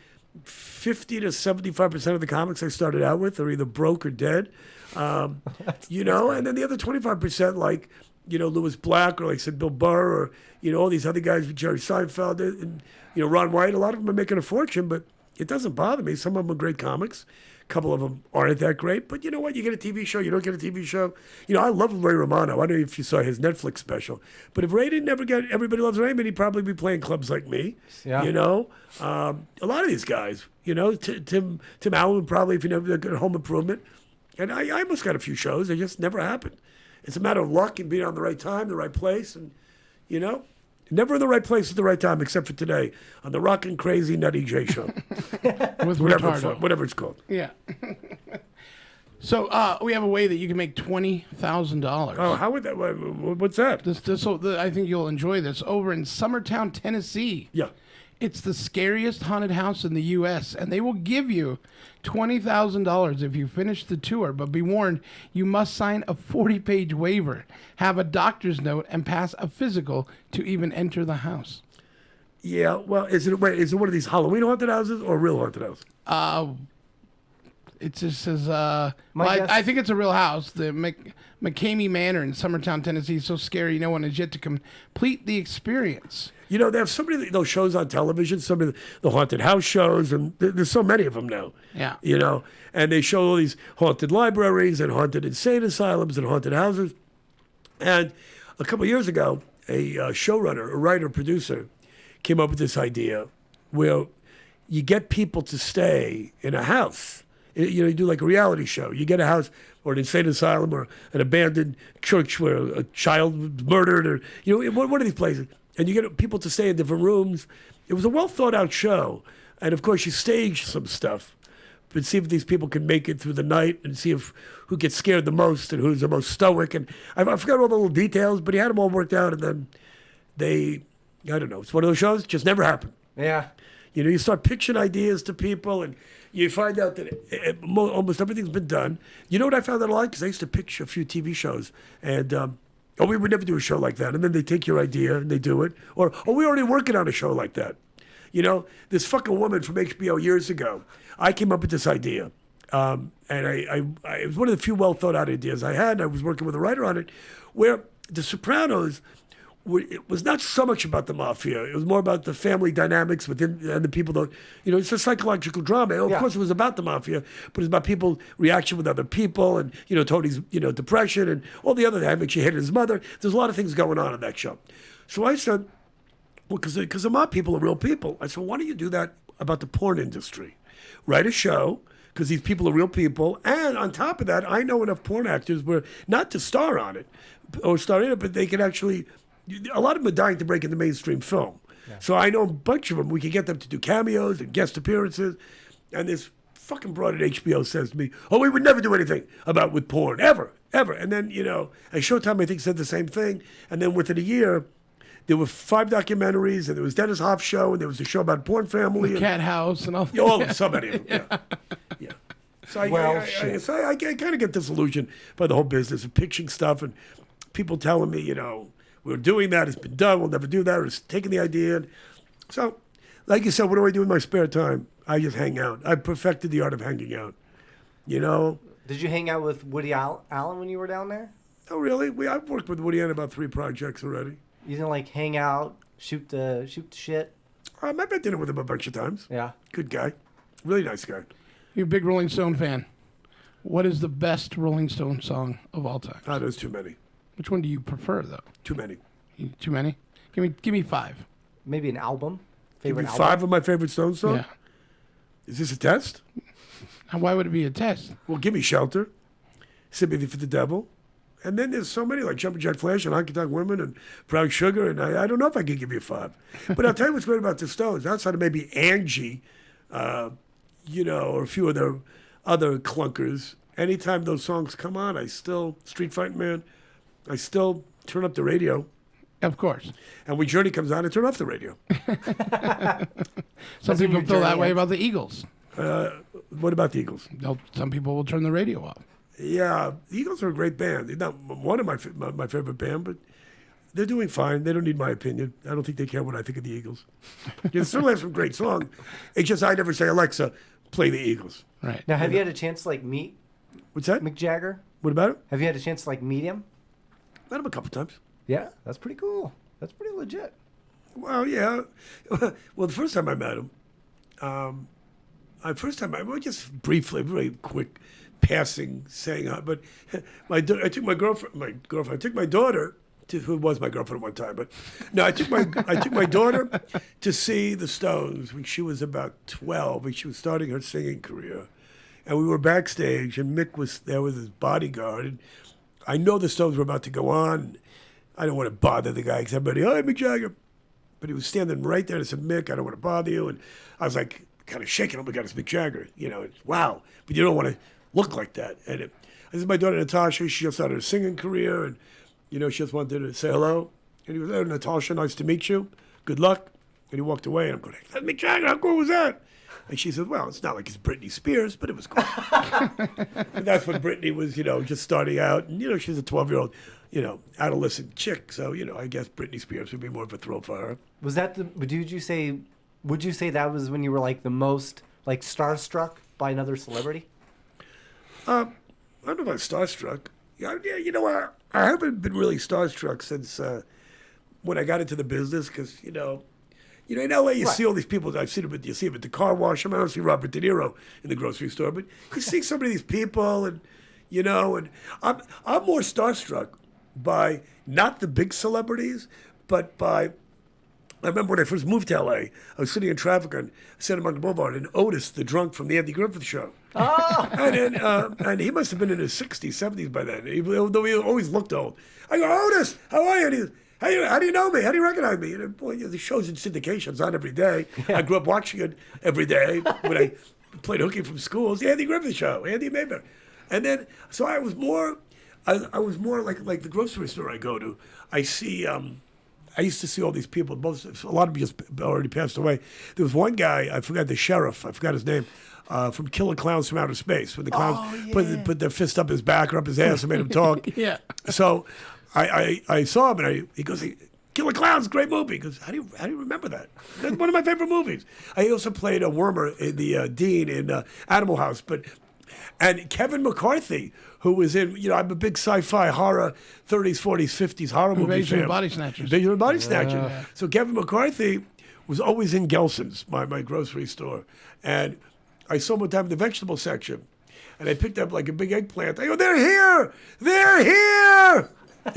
Speaker 6: 50 to 75% of the comics I started out with are either broke or dead, and then the other 25%, Louis Black, or like I said, Bill Burr, or, all these other guys, Jerry Seinfeld, and, Ron White, a lot of them are making a fortune, but it doesn't bother me. Some of them are great comics. A couple of them aren't that great, but you know what? You get a TV show, you don't get a TV show. I love Ray Romano. I don't know if you saw his Netflix special, but if Ray didn't ever get Everybody Loves Raymond, he'd probably be playing clubs like me.
Speaker 4: Yeah.
Speaker 6: A lot of these guys, Tim Allen probably, if you never got Home Improvement. And I almost got a few shows. They just never happened. It's a matter of luck and being on the right time, the right place, and, never in the right place at the right time, except for today on the Rockin' Crazy Nutty J Show.
Speaker 5: With
Speaker 6: whatever it's called.
Speaker 5: Yeah. So we have a way that you can make $20,000.
Speaker 6: Oh, how would that? What's that?
Speaker 5: I think you'll enjoy this. Over in Summertown, Tennessee.
Speaker 6: Yeah.
Speaker 5: It's the scariest haunted house in the U.S., and they will give you $20,000 if you finish the tour. But be warned, you must sign a 40-page waiver, have a doctor's note, and pass a physical to even enter the house.
Speaker 6: Yeah, well, is it one of these Halloween haunted houses or a real haunted house?
Speaker 5: It just says, I think it's a real house. The McCamey Manor in Summertown, Tennessee is so scary no one has yet to complete the experience.
Speaker 6: You know, they have so many of those shows on television, some of the haunted house shows, and there's so many of them now.
Speaker 5: Yeah.
Speaker 6: You know, and they show all these haunted libraries and haunted insane asylums and haunted houses. And a couple of years ago, a showrunner, a writer, producer, came up with this idea where you get people to stay in a house. You know, you do like a reality show. You get a house or an insane asylum or an abandoned church where a child was murdered, or, you know, one of these places. And you get people to stay in different rooms. It was a well thought out show. And of course, you stage some stuff, but see if these people can make it through the night and see who gets scared the most and who's the most stoic. And I forgot all the little details, but he had them all worked out. And then I don't know, it's one of those shows, just never happened.
Speaker 4: Yeah.
Speaker 6: You know, you start pitching ideas to people and you find out that almost everything's been done. You know what I found out a lot? Because I used to pitch a few TV shows. And, we would never do a show like that. And then they take your idea and they do it. Or, we're already working on a show like that. You know, this fucking woman from HBO years ago, I came up with this idea. And it was one of the few well thought out ideas I had. And I was working with a writer on it, where The Sopranos, it was not so much about the mafia. It was more about the family dynamics within and the people that, you know, it's a psychological drama. Of course, it was about the mafia, but it's about people's reaction with other people and, you know, Tony's, you know, depression and all the other dynamics. She hated his mother. There's a lot of things going on in that show. So I said, well, because the mob people are real people. I said, why don't you do that about the porn industry? Write a show, because these people are real people. And on top of that, I know enough porn actors where not to star on it or star in it, but they can actually... A lot of them are dying to break into mainstream film. Yeah. So I know a bunch of them. We can get them to do cameos and guest appearances. And this fucking broad at HBO says to me, we would never do anything with porn, ever. And then, you know, and Showtime, I think, said the same thing. And then within a year, there were 5 documentaries, and there was Dennis Hoff's show, and there was a show about porn family.
Speaker 5: The Cat House and all that.
Speaker 6: Oh, so many of them, yeah. So I kind of get disillusioned by the whole business of pitching stuff and people telling me, you know, we're doing that, it's been done, we'll never do that, or just taking the idea. So, like you said, what do I do in my spare time? I just hang out. I perfected the art of hanging out, you know?
Speaker 4: Did you hang out with Woody Allen when you were down there?
Speaker 6: Oh, really? I've worked with Woody on about 3 projects already.
Speaker 4: You didn't, like, hang out, shoot the shit?
Speaker 6: I've had dinner with him a bunch of times.
Speaker 4: Yeah.
Speaker 6: Good guy. Really nice guy.
Speaker 5: You're a big Rolling Stone fan. What is the best Rolling Stone song of all time?
Speaker 6: There's too many.
Speaker 5: Which one do you prefer, though?
Speaker 6: Too many.
Speaker 5: Too many? Give me 5.
Speaker 4: Maybe an album.
Speaker 6: Give me 5 of my favorite Stone songs?
Speaker 5: Yeah.
Speaker 6: Is this a test?
Speaker 5: Why would it be a test?
Speaker 6: Well, give me Shelter, Sympathy for the Devil, and then there's so many like Jumpin' Jack Flash and Honky Tonk Women and Brown Sugar, and I don't know if I can give you 5. But I'll tell you what's great about the Stones, outside of maybe Angie, you know, or a few of their other clunkers, anytime those songs come on, Street Fighting Man, I still turn up the radio.
Speaker 5: Of course.
Speaker 6: And when Journey comes on, I turn off the radio.
Speaker 5: Some people feel that way about the Eagles.
Speaker 6: What about the Eagles?
Speaker 5: Some people will turn the radio off.
Speaker 6: Yeah, the Eagles are a great band. They're not one of my favorite band, but they're doing fine. They don't need my opinion. I don't think they care what I think of the Eagles. They still have some great songs. It's just I never say, Alexa, play the Eagles.
Speaker 5: Right.
Speaker 4: Now, have you had a chance to, like, meet
Speaker 6: What's that?
Speaker 4: Mick Jagger?
Speaker 6: What about it?
Speaker 4: Have you had a chance to, like, meet him?
Speaker 6: Met him a couple times.
Speaker 4: Yeah, that's pretty cool. That's pretty legit.
Speaker 6: Well, yeah. Well, the first time I met him, just briefly, very quick passing saying, but I took my daughter, who was my girlfriend at one time, but no, I took my daughter to see the Stones when she was about 12, and she was starting her singing career, and we were backstage, and Mick was there with his bodyguard, and I know the Stones were about to go on. I don't want to bother the guy because everybody, hey, Mick Jagger. But he was standing right there and I said, Mick, I don't want to bother you. And I was like, kind of shaking him. Oh my God, it's Mick Jagger. You know, wow. But you don't want to look like that. And I said, my daughter Natasha, she just started her singing career. And, you know, she just wanted to say hello. And he was, oh, Natasha, nice to meet you. Good luck. And he walked away, and I'm going, that's Mick Jagger, how cool was that? And she said, well, it's not like it's Britney Spears, but it was cool. And that's when Britney was, just starting out. And, she's a 12-year-old, adolescent chick. So, I guess Britney Spears would be more of a thrill for her.
Speaker 4: Was that would you say that was when you were like the most like starstruck by another celebrity?
Speaker 6: I don't know about starstruck. Yeah, I haven't been really starstruck since when I got into the business because, in L.A. you see all these people. I've seen them, you see them at the car wash. I don't see Robert De Niro in the grocery store, but you see some of these people, and and I'm more starstruck by not the big celebrities, but by. I remember when I first moved to L.A., I was sitting in traffic on Santa Monica Boulevard, and Otis, the drunk from the Andy Griffith Show. Oh! And he must have been in his 60s, 70s by then, though he always looked old. I go, Otis, how are you? And he goes, how do you know me? How do you recognize me? And boy, the show's in syndication. It's on every day. Yeah. I grew up watching it every day when I played hooky from school. It's the Andy Griffith Show, Andy Mayberry. And then, so I was more like the grocery store I go to. I used to see all these people. A lot of them just already passed away. There was one guy, I forgot the sheriff, I forgot his name, from Killer Clowns from Outer Space. When the clowns put their fist up his back or up his ass and made him talk. Yeah. So I saw him and he goes, Killer Clowns, great movie. He goes, how do you remember that? That's one of my favorite movies. I also played a wormer in the Dean in Animal House, and Kevin McCarthy, who was in, I'm a big sci-fi horror, 30s, 40s, 50s horror movie fan.
Speaker 5: Invasion of Body Snatchers.
Speaker 6: Invasion of Body Snatchers. Yeah. So Kevin McCarthy was always in Gelson's, my grocery store. And I saw him one time in the vegetable section. And I picked up like a big eggplant. I go, they're here! They're here!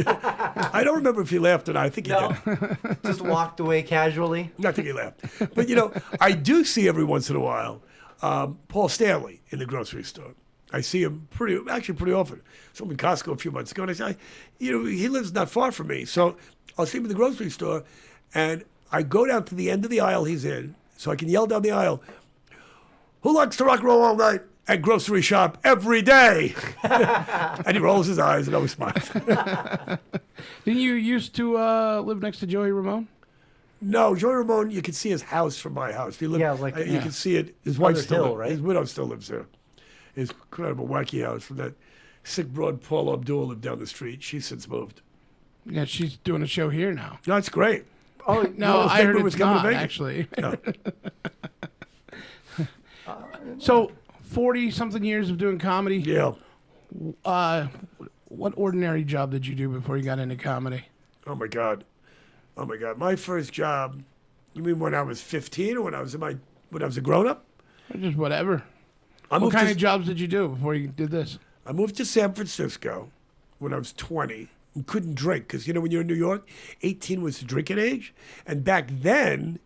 Speaker 6: I don't remember if he laughed or not. I think he did.
Speaker 4: Just walked away casually.
Speaker 6: I think he laughed. But, I do see every once in a while Paul Stanley in the grocery store. I see him pretty often. So I'm in Costco a few months ago, and I say, he lives not far from me. So I'll see him in the grocery store, and I go down to the end of the aisle he's in, so I can yell down the aisle, who likes to rock and roll all night at grocery shop every day? And he rolls his eyes and always smiles.
Speaker 5: Didn't you used to live next to Joey Ramone?
Speaker 6: No, Joey Ramone, you can see his house from my house. You can see it. His wife still,
Speaker 4: right?
Speaker 6: His widow still lives there. His incredible wacky house from that sick broad Paula Abdul lived down the street. She's since moved.
Speaker 5: Yeah, she's doing a show here now.
Speaker 6: No, it's great.
Speaker 5: Oh no, I heard it's not actually.
Speaker 6: No.
Speaker 5: So 40-something years of doing comedy.
Speaker 6: Yeah.
Speaker 5: What ordinary job did you do before you got into comedy?
Speaker 6: Oh my God. My first job. You mean when I was 15 or when I was a grown up?
Speaker 5: Or just whatever. What kind of jobs did you do before you did this?
Speaker 6: I moved to San Francisco when I was 20 and couldn't drink because, when you're in New York, 18 was the drinking age. And back then,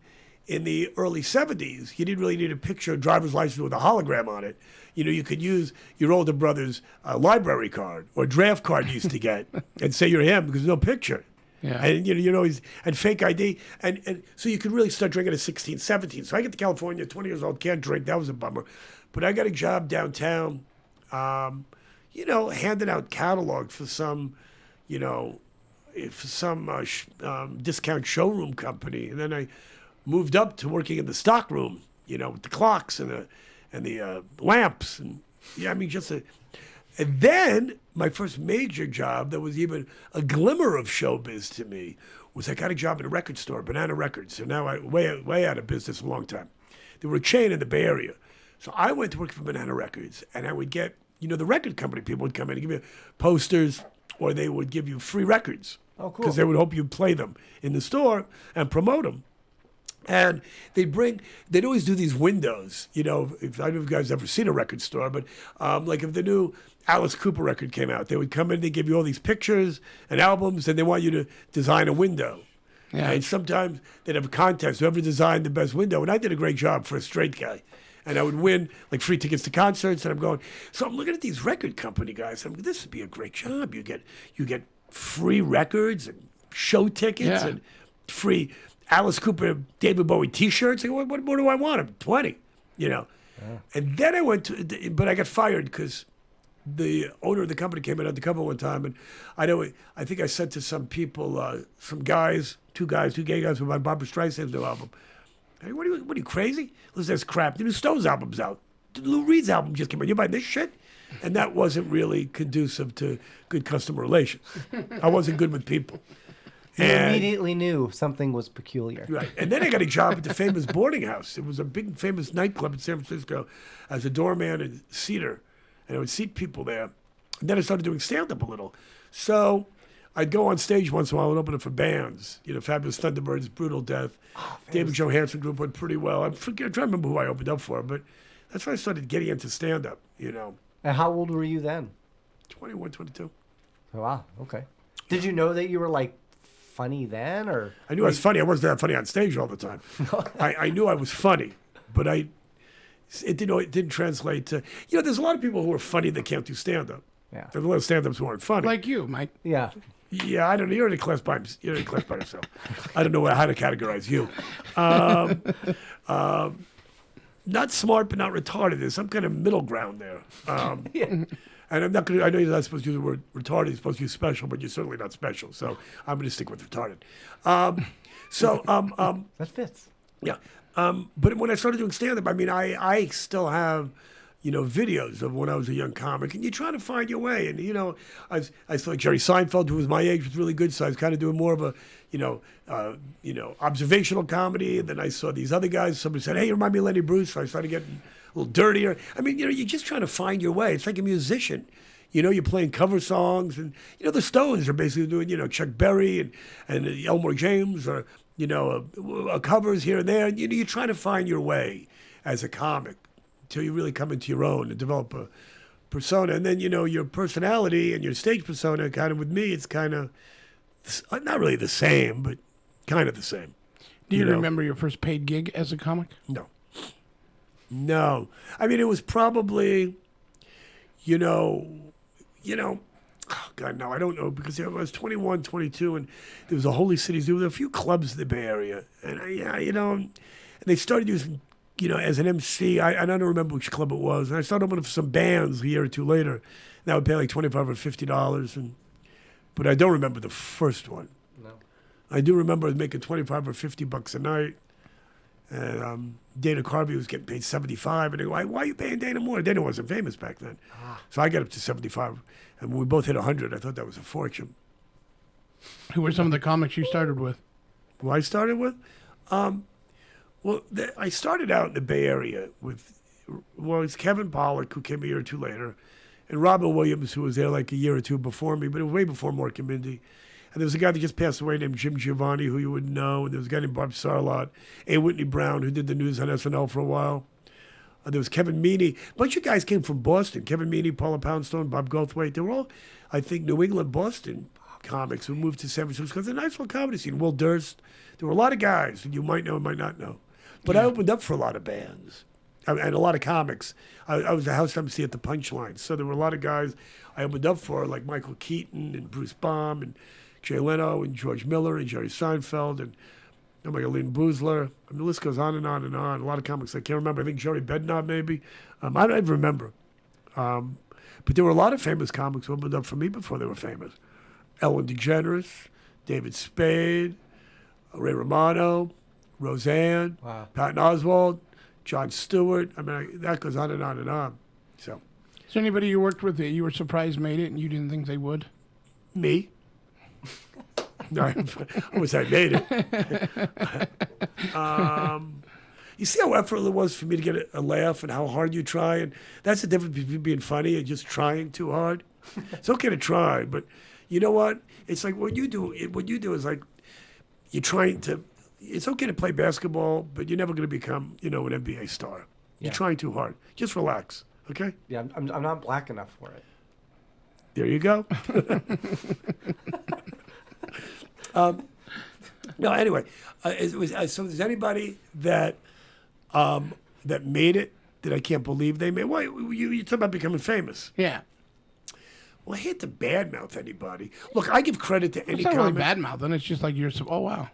Speaker 6: in the early 70s, you didn't really need a picture driver's license with a hologram on it. You could use your older brother's library card or draft card you used to get and say you're him because there's no picture. Yeah. And, and fake ID. And so you could really start drinking at 16, 17. So I get to California, 20 years old, can't drink. That was a bummer. But I got a job downtown, handing out catalogs for some, discount showroom company. And then I moved up to working in the stock room, with the clocks and the lamps. And and then my first major job that was even a glimmer of showbiz to me was I got a job at a record store, Banana Records. So now I'm way out of business a long time. They were a chain in the Bay Area. So I went to work for Banana Records, and I would get, the record company people would come in and give you posters, or they would give you free records.
Speaker 4: Oh, cool.
Speaker 6: Because they would hope you'd play them in the store and promote them. And they'd always do these windows, I don't know if you guys ever seen a record store, but like if the new Alice Cooper record came out, they would come in, they give you all these pictures and albums, and they want you to design a window. Yeah. And sometimes they'd have a contest, whoever designed the best window, and I did a great job for a straight guy. And I would win like free tickets to concerts, and I'm going. So I'm looking at these record company guys. And I'm, this would be a great job. You get free records and show tickets and free Alice Cooper, David Bowie T-shirts. I go, what do I want? I'm 20, Yeah. And then I went to, but I got fired because the owner of the company came in undercover one time, and I think I said to some people, some guys, two gay guys, who my Barbra Streisand's new album. Hey, what are you crazy? Listen to this crap. The new Stones album's out. The Lou Reed's album just came out. You buying this shit? And that wasn't really conducive to good customer relations. I wasn't good with people.
Speaker 4: You immediately knew something was peculiar.
Speaker 6: Right. And then I got a job at the famous boarding house. It was a big famous nightclub in San Francisco as a doorman and seater. And I would seat people there. And then I started doing stand-up a little. So I'd go on stage once in a while and open up for bands. You know, Fabulous Thunderbirds, Brutal Death. David Johansen group went pretty well. I'm trying to remember who I opened up for, but that's when I started getting into stand-up, you know.
Speaker 4: And how old were you then?
Speaker 6: 21, 22.
Speaker 4: Oh, wow, okay. Did you know that you were, like, funny then, or?
Speaker 6: I knew I was funny. I wasn't that funny on stage all the time. I knew I was funny, but it didn't translate to, you know, there's a lot of people who are funny that can't do stand-up.
Speaker 4: Yeah.
Speaker 6: There's a lot of stand-ups who aren't funny.
Speaker 5: Like you, Mike.
Speaker 4: Yeah.
Speaker 6: Yeah, I don't know. You're in a class by yourself. I don't know how to categorize you. Not smart, but not retarded. There's some kind of middle ground there. And I'm not going to, I know you're not supposed to use the word retarded. You're supposed to use special, but you're certainly not special. So I'm going to stick with retarded.
Speaker 4: That fits.
Speaker 6: Yeah. But when I started doing stand-up, I mean, I still have, you know, videos of when I was a young comic, and you try to find your way. And, you know, I thought Jerry Seinfeld, who was my age, was really good, so I was kind of doing more of a, observational comedy. And then I saw these other guys. Somebody said, hey, you remind me of Lenny Bruce. So I started getting a little dirtier. I mean, you know, you're just trying to find your way. It's like a musician. You know, you're playing cover songs. And, you know, the Stones are basically doing, you know, Chuck Berry and Elmore James or, you know, covers here and there. And, you know, you're trying to find your way as a comic until you really come into your own and develop a persona. And then, you know, your personality and your stage persona, kind of with me, it's kind of not really the same, but kind of the same.
Speaker 5: Do you remember your first paid gig as a comic?
Speaker 6: No. I mean, it was probably, oh God, no, I don't know, because I was 21, 22, and there was a Holy Cities. There were a few clubs in the Bay Area, and and they started using, you know, as an MC, I don't remember which club it was, and I started opening for some bands a year or two later, and I would pay like $25 or $50, but I don't remember the first one.
Speaker 4: No.
Speaker 6: I do remember making $25 or $50 a night, and Dana Carvey was getting paid $75, and they go, why are you paying Dana more? Dana wasn't famous back then. So I got up to $75, and when we both hit 100, I thought that was a fortune.
Speaker 5: Who were some of the comics you started with?
Speaker 6: Who I started with? I started out in the Bay Area with, it's Kevin Pollak, who came a year or two later, and Robin Williams, who was there like a year or two before me, but it was way before Mork and Mindy. And there was a guy that just passed away named Jim Giovanni, who you wouldn't know. And there was a guy named Bob Sarlott, A. Whitney Brown, who did the news on SNL for a while. There was Kevin Meaney. A bunch of guys came from Boston. Kevin Meaney, Paula Poundstone, Bob Goldthwait. They were all, I think, New England, Boston comics who moved to San Francisco because it's a nice little comedy scene. Will Durst. There were a lot of guys that you might know and might not know. But I opened up for a lot of bands and a lot of comics. I was a house MC at the Punchline. So there were a lot of guys I opened up for, like Michael Keaton and Bruce Baum and Jay Leno and George Miller and Jerry Seinfeld and Lynn Boozler. I mean, the list goes on and on and on. A lot of comics I can't remember. I think Joey Bednob maybe. I don't even remember. But there were a lot of famous comics who opened up for me before they were famous. Ellen DeGeneres, David Spade, Ray Romano, Roseanne, Patton Oswalt, Jon Stewart. I mean, that goes on and on and on. So,
Speaker 5: is there anybody you worked with that you were surprised made it and you didn't think they would?
Speaker 6: Me. No, I wish I made it. You see how effortless it was for me to get a laugh and how hard you try? And that's the difference between being funny and just trying too hard. It's okay to try, but you know what? It's like what you do is like you're trying to, it's okay to play basketball, but you're never going to become, an NBA star. You're trying too hard. Just relax, okay?
Speaker 4: Yeah, I'm not black enough for it.
Speaker 6: There you go. No, anyway, so there's anybody that made it that I can't believe they made? Why you talk about becoming famous?
Speaker 5: Yeah.
Speaker 6: Well, I hate to badmouth anybody. Look, I give credit to any
Speaker 5: it's not
Speaker 6: comic.
Speaker 5: really badmouthing. It's just like oh wow.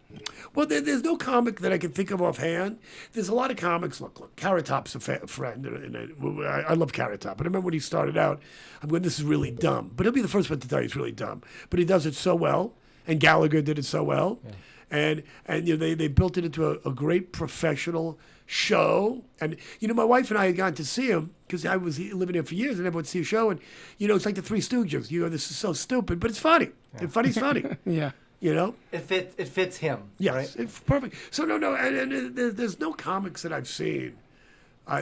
Speaker 6: Well, there's no comic that I can think of offhand. There's a lot of comics. Look, Carrot Top's a friend, and I love Carrot Top. But I remember when he started out, I'm going, this is really dumb. But he'll be the first one to tell you it's really dumb. But he does it so well, and Gallagher did it so well. Yeah. and they built it into a great professional show. And my wife and I had gone to see him because I was living here for years, and everyone would see a show, and it's like the Three Stooges. This is so stupid, but it's funny. Yeah. And funny's funny.
Speaker 5: Yeah.
Speaker 4: It fits him.
Speaker 6: Yes,
Speaker 4: right?
Speaker 6: it's perfect. So no, and there's no comics that I've seen.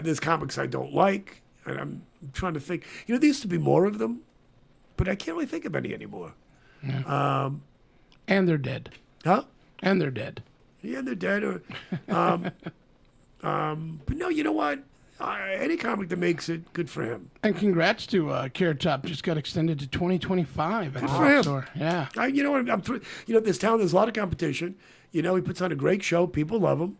Speaker 6: There's comics I don't like, and I'm trying to think. There used to be more of them, but I can't really think of any anymore.
Speaker 5: Yeah. And they're dead.
Speaker 6: Huh?
Speaker 5: And they're dead.
Speaker 6: Yeah, they're dead. Or, but no, you know what? Any comic that makes it, good for him.
Speaker 5: And congrats to Carrot Top. Just got extended to 2025.
Speaker 6: Good for him.
Speaker 5: Store. Yeah.
Speaker 6: You know what? This town, there's a lot of competition. He puts on a great show. People love him.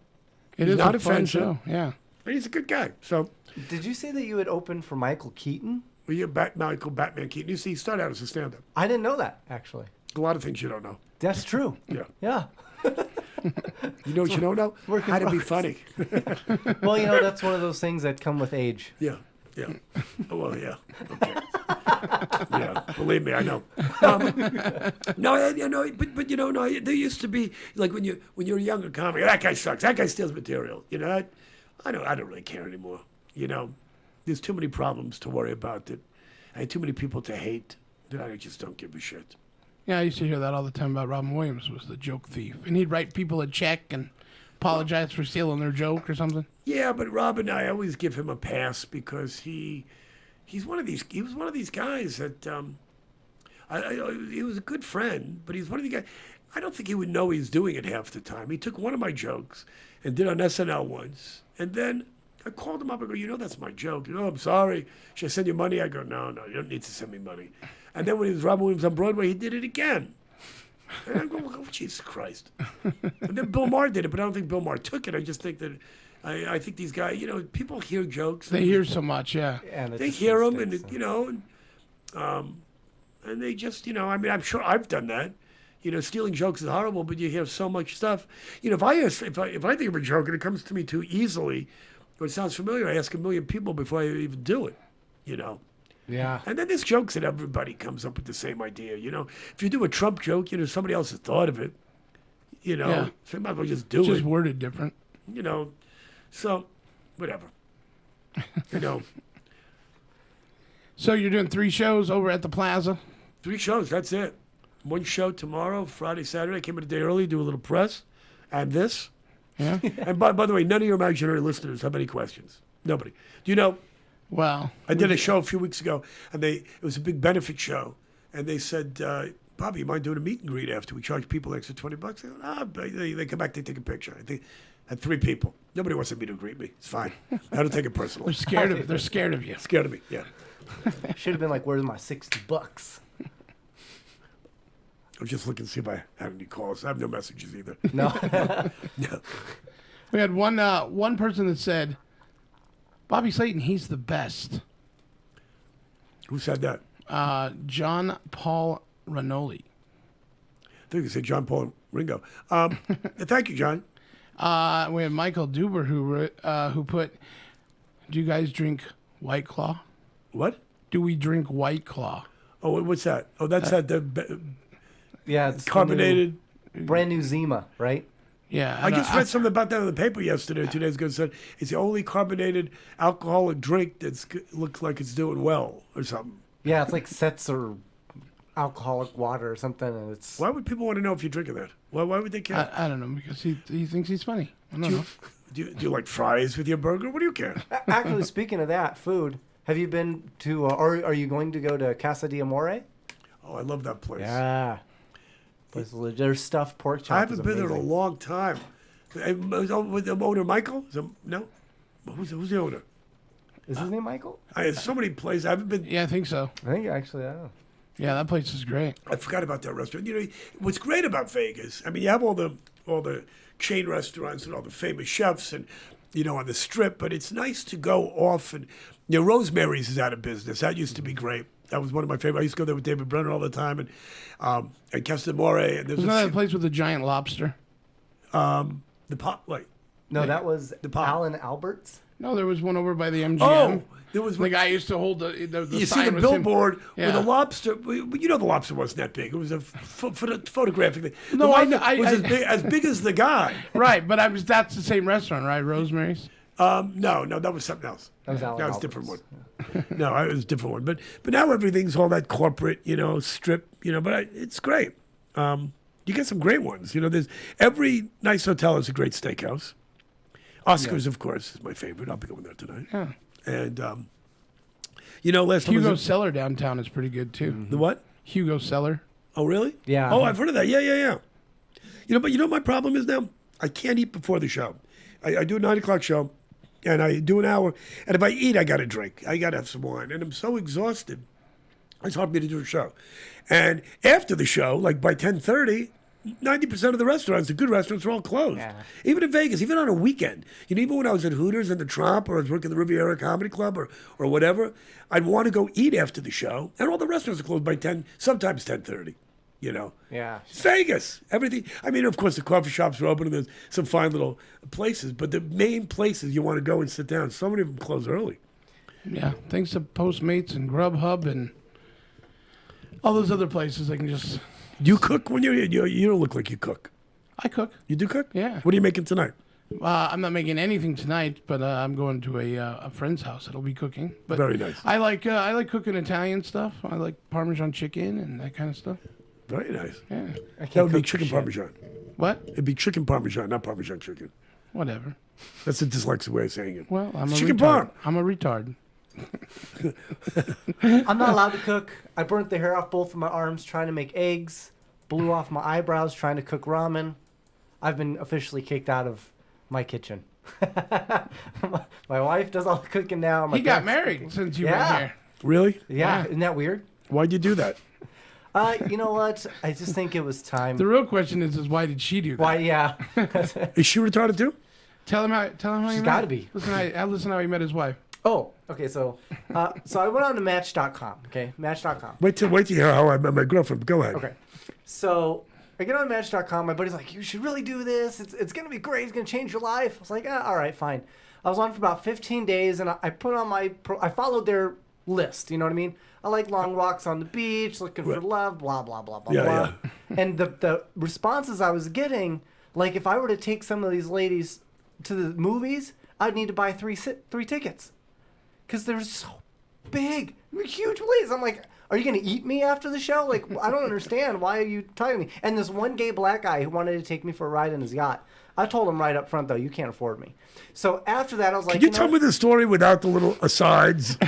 Speaker 5: He's
Speaker 6: not
Speaker 5: a fun
Speaker 6: offensive.
Speaker 5: show. Yeah.
Speaker 6: And he's a good guy. So.
Speaker 4: Did you say that you had opened for Michael Keaton?
Speaker 6: Well, yeah, Batman Keaton. You see, he started out as a stand-up.
Speaker 4: I didn't know that, actually.
Speaker 6: A lot of things you don't know.
Speaker 4: That's true.
Speaker 6: Yeah.
Speaker 4: Yeah.
Speaker 6: You know what you don't know? How to be funny.
Speaker 4: Well, that's one of those things that come with age.
Speaker 6: Yeah. Oh, well, yeah. Okay. Yeah, believe me, I know. No, but no. There used to be like when you're a younger comic, that guy sucks. That guy steals material. I don't really care anymore. There's too many problems to worry about that, and too many people to hate that I just don't give a shit.
Speaker 5: Yeah, I used to hear that all the time about Robin Williams was the joke thief, and he'd write people a check and apologize for stealing their joke or something.
Speaker 6: Yeah, but Robin, I always give him a pass because he was one of these guys that he was a good friend, but he's one of the guys. I don't think he would know he's doing it half the time. He took one of my jokes and did on SNL once, and then I called him up. I go, that's my joke. I'm sorry. Should I send you money? I go, no, you don't need to send me money. And then when he was Robin Williams on Broadway, he did it again. And I go, oh, Jesus Christ. And then Bill Maher did it, but I don't think Bill Maher took it. I just think that I think these guys, people hear jokes.
Speaker 5: They hear so much, yeah.
Speaker 6: They hear them, and and they just, I'm sure I've done that. Stealing jokes is horrible, but you hear so much stuff. If I think of a joke and it comes to me too easily, or it sounds familiar, I ask a million people before I even do it.
Speaker 4: Yeah.
Speaker 6: And then there's jokes that everybody comes up with the same idea. If you do a Trump joke, somebody else has thought of it. So you might as well just do it.
Speaker 5: Just worded different.
Speaker 6: So whatever.
Speaker 5: So you're doing 3 shows over at the Plaza?
Speaker 6: 3 shows, that's it. 1 show tomorrow, Friday, Saturday. I came in a day early, do a little press, and this.
Speaker 5: Yeah.
Speaker 6: And by the way, none of your imaginary listeners have any questions. Nobody. Do you know?
Speaker 5: Well,
Speaker 6: I did a show a few weeks ago, and it was a big benefit show, and they said, Bobby, you mind doing a meet and greet after we charge people extra $20? I go, they come back, they take a picture. I think had 3 people. Nobody wants to meet or greet me. It's fine. I don't take it personally.
Speaker 5: They're scared of it. They're scared of you.
Speaker 6: Scared of me, yeah.
Speaker 4: Should have been like, where's my $60?
Speaker 6: I was just looking to see if I had any calls. I have no messages either.
Speaker 4: No.
Speaker 6: No.
Speaker 5: We had one person that said, Bobby Slayton, he's the best.
Speaker 6: Who said that?
Speaker 5: John Paul Ranoli.
Speaker 6: I think you said John Paul Ringo. Thank you, John.
Speaker 5: We had Michael Duber who put, do you guys drink White Claw?
Speaker 6: What?
Speaker 5: Do we drink White Claw?
Speaker 6: Oh, what's that? Oh, that's
Speaker 4: yeah, it's
Speaker 6: carbonated.
Speaker 4: Brand new Zima, right?
Speaker 5: Yeah.
Speaker 6: I just read something about that in the paper yesterday, 2 days ago. It said it's the only carbonated alcoholic drink that looks like it's doing well or something.
Speaker 4: Yeah, it's like Setzer alcoholic water or something. And it's.
Speaker 6: Why would people want to know if you're drinking that? Why would they care?
Speaker 5: I don't know, because he thinks he's funny. I don't know.
Speaker 6: Do you like fries with your burger? What do you care?
Speaker 4: Actually, speaking of that, food, have you been to, or are you going to go to Casa de Amore?
Speaker 6: Oh, I love that place.
Speaker 4: Yeah. Their stuffed pork chop.
Speaker 6: I haven't been there in a long time. With the owner, Michael? No? Who's the owner?
Speaker 4: Is his name Michael?
Speaker 6: I have so many places. I haven't been.
Speaker 5: Yeah, I think so.
Speaker 4: I think actually, I don't know.
Speaker 5: Yeah, that place is great.
Speaker 6: I forgot about that restaurant. What's great about Vegas, I mean, you have all the chain restaurants and all the famous chefs and, on the Strip, but it's nice to go off and, Rosemary's is out of business. That used to be great. That was one of my favorites. I used to go there with David Brenner all the time, and Casa de More. And there's
Speaker 5: Isn't that a place with a giant lobster?
Speaker 6: The pot. Wait.
Speaker 4: No, that was
Speaker 6: pub.
Speaker 4: Alan Albert's.
Speaker 5: No, there was one over by the MGM.
Speaker 6: Oh, there was
Speaker 5: the guy used to hold the
Speaker 6: you see
Speaker 5: sign
Speaker 6: the
Speaker 5: was him.
Speaker 6: billboard with
Speaker 5: Yeah.
Speaker 6: a lobster. You know the lobster wasn't that big. It was a photographic thing.
Speaker 5: No,
Speaker 6: the one
Speaker 5: I-
Speaker 6: that was
Speaker 5: I-
Speaker 6: as big as the guy.
Speaker 5: Right, but that's the same restaurant, right? Rosemary's?
Speaker 6: No, that was something else.
Speaker 4: That was Alan
Speaker 6: a
Speaker 4: Albert's.
Speaker 6: different one. No, it was a different one. But now everything's all that corporate, strip, but it's great. You get some great ones. There's every nice hotel has a great steakhouse. Oscars, of course, is my favorite. I'll be going there tonight.
Speaker 5: Yeah.
Speaker 6: And, last time
Speaker 5: Hugo Cellar downtown is pretty good, too.
Speaker 6: The what?
Speaker 5: Hugo Cellar.
Speaker 6: Oh, really?
Speaker 4: Yeah.
Speaker 6: Oh, I've heard of that. Yeah. But what my problem is now? I can't eat before the show. I do a 9 o'clock show, and I do an hour. And if I eat, I got to drink. I got to have some wine. And I'm so exhausted. It's hard for me to do a show. And after the show, like by 10:30, 90% of the restaurants, the good restaurants, are all closed.
Speaker 4: Yeah.
Speaker 6: Even in Vegas, even on a weekend. Even when I was at Hooters and the Tromp, or I was working at the Riviera Comedy Club, or whatever, I'd want to go eat after the show, and all the restaurants are closed by 10, sometimes 10:30.
Speaker 4: Yeah.
Speaker 6: It's Vegas. Everything. I mean, of course, the coffee shops are open, and there's some fine little places, but the main places you want to go and sit down, so many of them close early.
Speaker 5: Yeah, thanks to Postmates and Grubhub and all those other places, I can just...
Speaker 6: Do you cook when you don't look like you cook?
Speaker 5: I cook.
Speaker 6: You do cook?
Speaker 5: Yeah.
Speaker 6: What are you making tonight?
Speaker 5: I'm not making anything tonight, but I'm going to a friend's house that'll be cooking. But
Speaker 6: Very nice.
Speaker 5: I like cooking Italian stuff. I like Parmesan chicken and that kind of stuff.
Speaker 6: Very nice.
Speaker 5: Yeah.
Speaker 6: That would be chicken parmesan.
Speaker 5: What?
Speaker 6: It'd be chicken parmesan, not parmesan chicken.
Speaker 5: Whatever.
Speaker 6: That's a dyslexic way of saying it.
Speaker 5: Well, I'm
Speaker 6: It's
Speaker 5: a
Speaker 6: chicken
Speaker 5: retard.
Speaker 6: parm.
Speaker 5: I'm a retard.
Speaker 4: I'm not allowed to cook. I burnt the hair off both of my arms trying to make eggs. Blew off my eyebrows trying to cook ramen. I've been officially kicked out of my kitchen. My wife does all the cooking now. My
Speaker 5: He got
Speaker 4: dad's
Speaker 5: married
Speaker 4: cooking.
Speaker 5: since you
Speaker 4: Yeah.
Speaker 5: were here.
Speaker 6: Really?
Speaker 4: Yeah. Isn't that weird?
Speaker 6: Why'd you do that?
Speaker 4: You know what? I just think it was time.
Speaker 5: The real question is why did she do that?
Speaker 4: Why? Yeah.
Speaker 6: Is she retarded too?
Speaker 5: Tell him how you
Speaker 4: She's
Speaker 5: met.
Speaker 4: gotta be.
Speaker 5: Listen how he met his wife.
Speaker 4: Oh, okay. So I went on to Match.com. Okay, Match.com.
Speaker 6: Wait till you hear how I met my girlfriend. Go ahead.
Speaker 4: Okay. So I get on Match.com. My buddy's like, "You should really do this. It's gonna be great. It's gonna change your life." I was like, all right, fine. I was on for about 15 days, and I put on I followed their list. You know what I mean? I like long walks on the beach, looking for love, blah blah blah blah blah. And the responses I was getting, like if I were to take some of these ladies to the movies, I'd need to buy three tickets, because they're so big, huge places. I'm like, are you gonna eat me after the show? Like, I don't understand. Why are you talking to me? And this one gay black guy who wanted to take me for a ride in his yacht. I told him right up front, though, you can't afford me. So after that, I was like,
Speaker 6: Can you tell me the story without the little asides?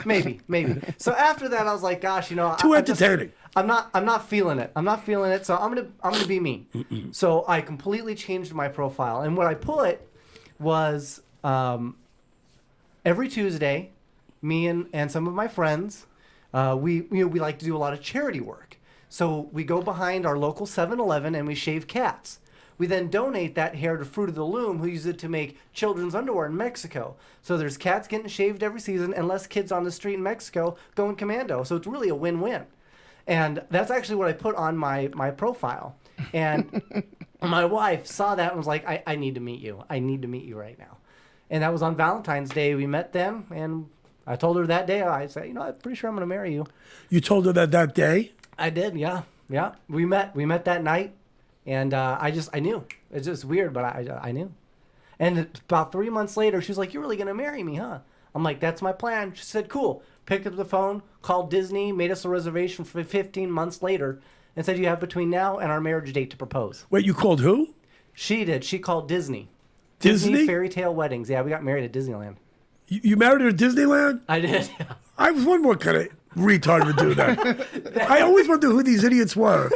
Speaker 4: Maybe. So after that, I was like, gosh,
Speaker 6: Too entertaining.
Speaker 4: I'm not feeling it. So I'm gonna be me. So I completely changed my profile, and what I put was every Tuesday, me and some of my friends, we like to do a lot of charity work. So we go behind our local 7-Eleven and we shave cats. We then donate that hair to Fruit of the Loom, who use it to make children's underwear in Mexico. So there's cats getting shaved every season, and less kids on the street in Mexico going commando. So it's really a win-win. And that's actually what I put on my profile. And my wife saw that and was like, I need to meet you. I need to meet you right now. And that was on Valentine's Day. We met then, and I told her that day, I said, I'm pretty sure I'm going to marry you.
Speaker 6: You told her that day?
Speaker 4: I did, yeah. Yeah. We met that night. And I knew. It's just weird, but I knew. And about 3 months later, she was like, "You're really going to marry me, huh?" I'm like, "That's my plan." She said, "Cool." Picked up the phone, called Disney, made us a reservation for 15 months later, and said, "You have between now and our marriage date to propose."
Speaker 6: Wait, you called who?
Speaker 4: She did. She called Disney.
Speaker 6: Disney?
Speaker 4: Fairy Tale Weddings. Yeah, we got married at Disneyland.
Speaker 6: You married her at Disneyland?
Speaker 4: I did.
Speaker 6: I was wondering what kind of retard would do that. I always wonder who these idiots were.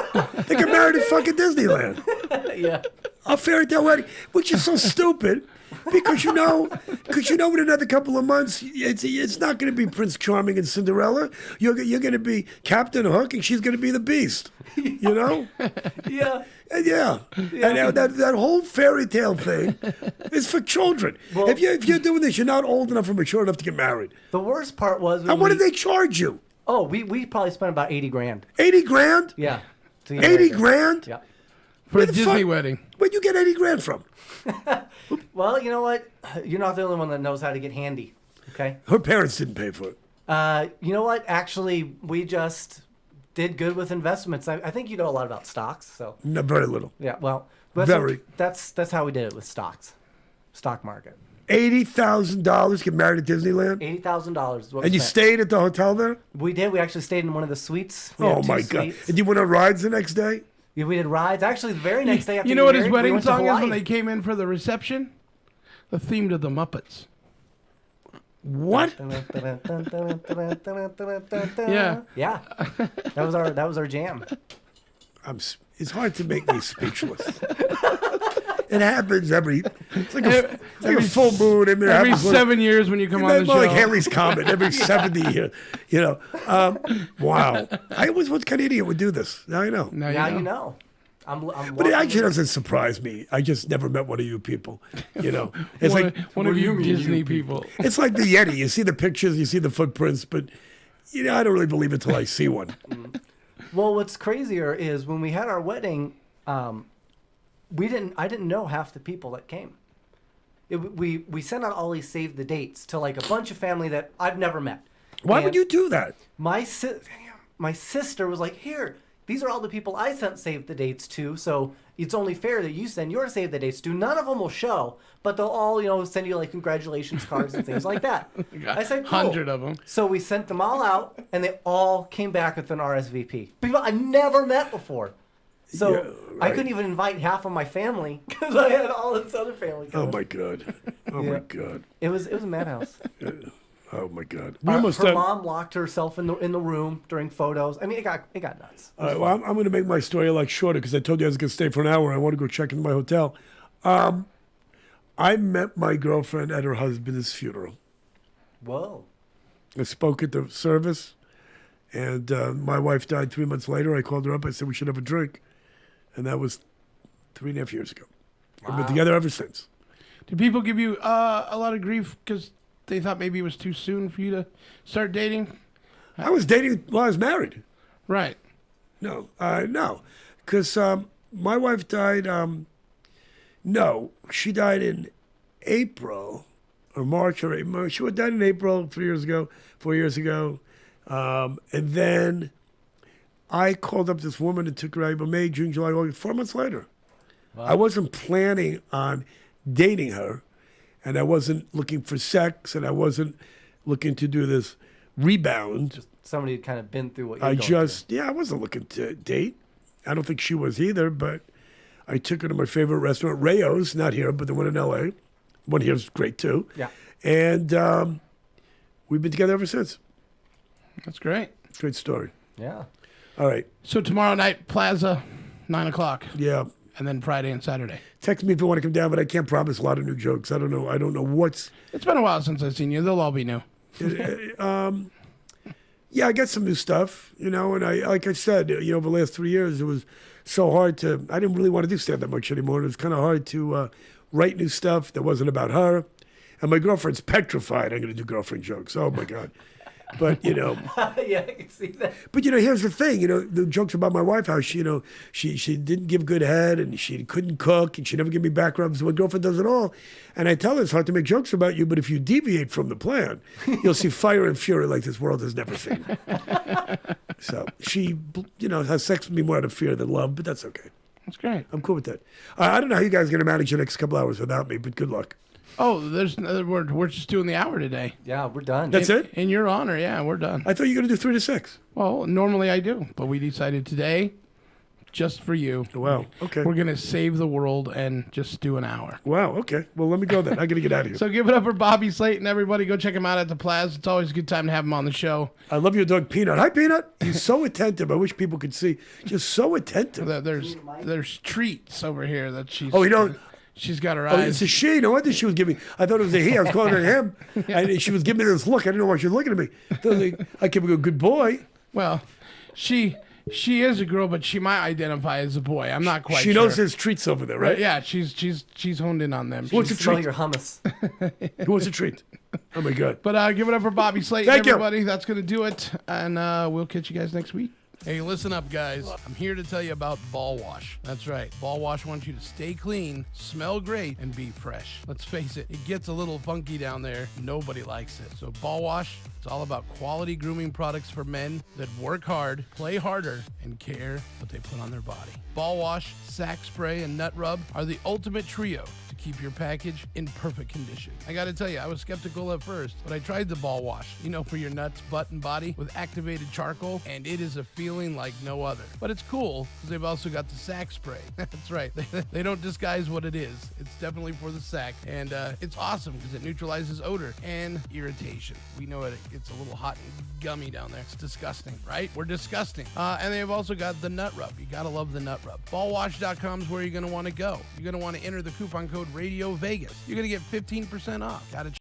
Speaker 6: They got married at fucking Disneyland.
Speaker 4: Yeah.
Speaker 6: A fairy tale wedding, which is so stupid. Because you know in another couple of months, it's not going to be Prince Charming and Cinderella. You're going to be Captain Hook, and she's going to be the Beast. You know?
Speaker 4: Yeah.
Speaker 6: Yeah. And that whole fairy tale thing is for children.
Speaker 4: Well,
Speaker 6: if you're doing this, you're not old enough or mature enough to get married.
Speaker 4: The worst part was...
Speaker 6: And what did they charge you?
Speaker 4: Oh, we probably spent about $80,000.
Speaker 6: 80 grand?
Speaker 4: Yeah.
Speaker 6: 80 grand?
Speaker 4: Yeah.
Speaker 5: For a Disney wedding.
Speaker 6: Where'd you get 80 grand from?
Speaker 4: Well, you know what? You're not the only one that knows how to get handy. Okay.
Speaker 6: Her parents didn't pay for it.
Speaker 4: You know what? Actually, we just did good with investments. I think you know a lot about stocks, so.
Speaker 6: No, very little.
Speaker 4: Yeah. Well, that's how we did it with stocks, stock market.
Speaker 6: $80,000 get married at Disneyland?
Speaker 4: $80,000.
Speaker 6: And you stayed at the hotel there?
Speaker 4: We did. We actually stayed in one of the suites. We
Speaker 6: Oh
Speaker 4: had 2
Speaker 6: my God!
Speaker 4: suites.
Speaker 6: And you went on rides the next day?
Speaker 4: Yeah, we did rides. Actually, the very next day after
Speaker 5: You know what his
Speaker 4: married,
Speaker 5: wedding
Speaker 4: we went to
Speaker 5: song is when
Speaker 4: Hawaii.
Speaker 5: they came in for the reception? The theme to the Muppets.
Speaker 6: What?
Speaker 5: Yeah.
Speaker 4: Yeah. That was our jam.
Speaker 6: It's hard to make me speechless. It happens it's like a full moon.
Speaker 5: Every 7 years when you come on the show.
Speaker 6: Like Haley's Comet every 70 years. You know, wow. I was what kind of idiot would do this? Now I know.
Speaker 4: Now you know.
Speaker 6: But it actually doesn't surprise me. I just never met one of you people. You know, it's
Speaker 5: one of you Disney people.
Speaker 6: It's like the Yeti. You see the pictures, you see the footprints, but you know, I don't really believe it till I see one.
Speaker 4: Well, what's crazier is when we had our wedding, I didn't know half the people that came. We sent out all these save the dates to like a bunch of family that I've never met.
Speaker 6: Why would you do that?
Speaker 4: My sister was like, here, these are all the people I sent save the dates to, so it's only fair that you send your save the dates to. None of them will show, but they'll all, send you like congratulations cards and things like that. I said, cool.
Speaker 5: 100 of them.
Speaker 4: So we sent them all out, and they all came back with an RSVP. People I never met before. So
Speaker 6: Yeah, right.
Speaker 4: I couldn't even invite half of my family because I had all this other family coming.
Speaker 6: Oh my God! Oh my God!
Speaker 4: It was a madhouse.
Speaker 6: Oh my God!
Speaker 4: Her mom locked herself in the room during photos. I mean, it got nuts.
Speaker 6: All right, well, I'm going to make my story a lot shorter because I told you I was going to stay for an hour. I want to go check into my hotel. I met my girlfriend at her husband's funeral.
Speaker 4: Whoa!
Speaker 6: I spoke at the service, and my wife died 3 months later. I called her up. I said we should have a drink, and that was 3.5 years ago. We've been together ever since.
Speaker 5: Did people give you a lot of grief because they thought maybe it was too soon for you to start dating?
Speaker 6: I was dating while I was married.
Speaker 5: Right.
Speaker 6: No, because my wife died. No, she died in April or March or April. She died in April 4 years ago. And then I called up this woman and took her out. May, June, July, August, 4 months later. Wow. I wasn't planning on dating her, and I wasn't looking for sex, and I wasn't looking to do this rebound.
Speaker 4: Just somebody who'd kind of been through what you're going through.
Speaker 6: I wasn't looking to date. I don't think she was either, but I took her to my favorite restaurant, Rayo's, not here, but the one in L.A. One here is great, too.
Speaker 4: Yeah.
Speaker 6: And we've been together ever since.
Speaker 5: That's great.
Speaker 6: Great story.
Speaker 4: Yeah.
Speaker 6: All right.
Speaker 5: So tomorrow night, Plaza, 9 o'clock.
Speaker 6: Yeah.
Speaker 5: And then Friday and Saturday.
Speaker 6: Text me if you want to come down, but I can't promise a lot of new jokes. I don't know what's...
Speaker 5: It's been a while since I've seen you. They'll all be new.
Speaker 6: Yeah, I got some new stuff, and like I said, over the last 3 years, it was so hard to... I didn't really want to do stand-up much anymore. It was kind of hard to write new stuff that wasn't about her. And my girlfriend's petrified I'm going to do girlfriend jokes. Oh, my God. But,
Speaker 4: yeah, I can see that.
Speaker 6: But, here's the thing. The jokes about my wife, how she didn't give good head and she couldn't cook and she never gave me back rubs. My girlfriend does it all. And I tell her it's hard to make jokes about you, but if you deviate from the plan, you'll see fire and fury like this world has never seen. So she, has sex with me more out of fear than love, but that's okay.
Speaker 5: That's great.
Speaker 6: I'm cool with that. I don't know how you guys are going to manage the next couple hours without me, but good luck.
Speaker 5: Oh, we're just doing the hour today.
Speaker 4: Yeah, we're done.
Speaker 6: That's it?
Speaker 5: In your honor, yeah, we're done.
Speaker 6: I thought you were going to do 3 to 6.
Speaker 5: Well, normally I do, but we decided today, just for you.
Speaker 6: Wow, okay.
Speaker 5: We're going to save the world and just do an hour.
Speaker 6: Wow, okay. Well, let me go then. I got to get out of here.
Speaker 5: So give it up for Bobby Slayton, everybody. Go check him out at the Plaza. It's always a good time to have him on the show.
Speaker 6: I love your dog, Peanut. Hi, Peanut. He's so attentive. I wish people could see. Just so attentive.
Speaker 5: There's treats over here that she's...
Speaker 6: Oh, you don't...
Speaker 5: She's got her
Speaker 6: eyes. Oh,
Speaker 5: eyes.
Speaker 6: it's a she. No wonder she was giving. I thought it was a he. I was calling her him. And she was giving me this look. I didn't know why she was looking at me. I kept a good boy.
Speaker 5: Well, she is a girl, but she might identify as a boy. I'm not quite sure.
Speaker 6: She knows there's treats over there, right?
Speaker 5: Yeah, she's honed in on them.
Speaker 6: What's a treat?
Speaker 4: Your hummus.
Speaker 6: Who wants a treat? Oh, my God.
Speaker 5: But give it up for Bobby Slayton,
Speaker 6: Thank
Speaker 5: everybody. You. That's going to do it. And we'll catch you guys next week. Hey, listen up, guys. I'm here to tell you about Ball Wash. That's right. Ball Wash wants you to stay clean, smell great, and be fresh. Let's face it, it gets a little funky down there. Nobody likes it. So Ball Wash, it's all about quality grooming products for men that work hard, play harder, and care what they put on their body. Ball Wash, Sack Spray, and Nut Rub are the ultimate trio to keep your package in perfect condition. I gotta tell you, I was skeptical at first, but I tried the Ball Wash, for your nuts, butt, and body with activated charcoal, and it is a feeling like no other. But it's cool, because they've also got the Sack Spray. That's right, they don't disguise what it is. It's definitely for the sack, and it's awesome because it neutralizes odor and irritation. We know it gets a little hot and gummy down there. It's disgusting, right? We're disgusting. And they've also got the Nut Rub. You gotta love the Nut Rub. Ballwash.com is where you're gonna want to go. You're gonna want to enter the coupon code Radio Vegas. You're gonna get 15% off. Gotta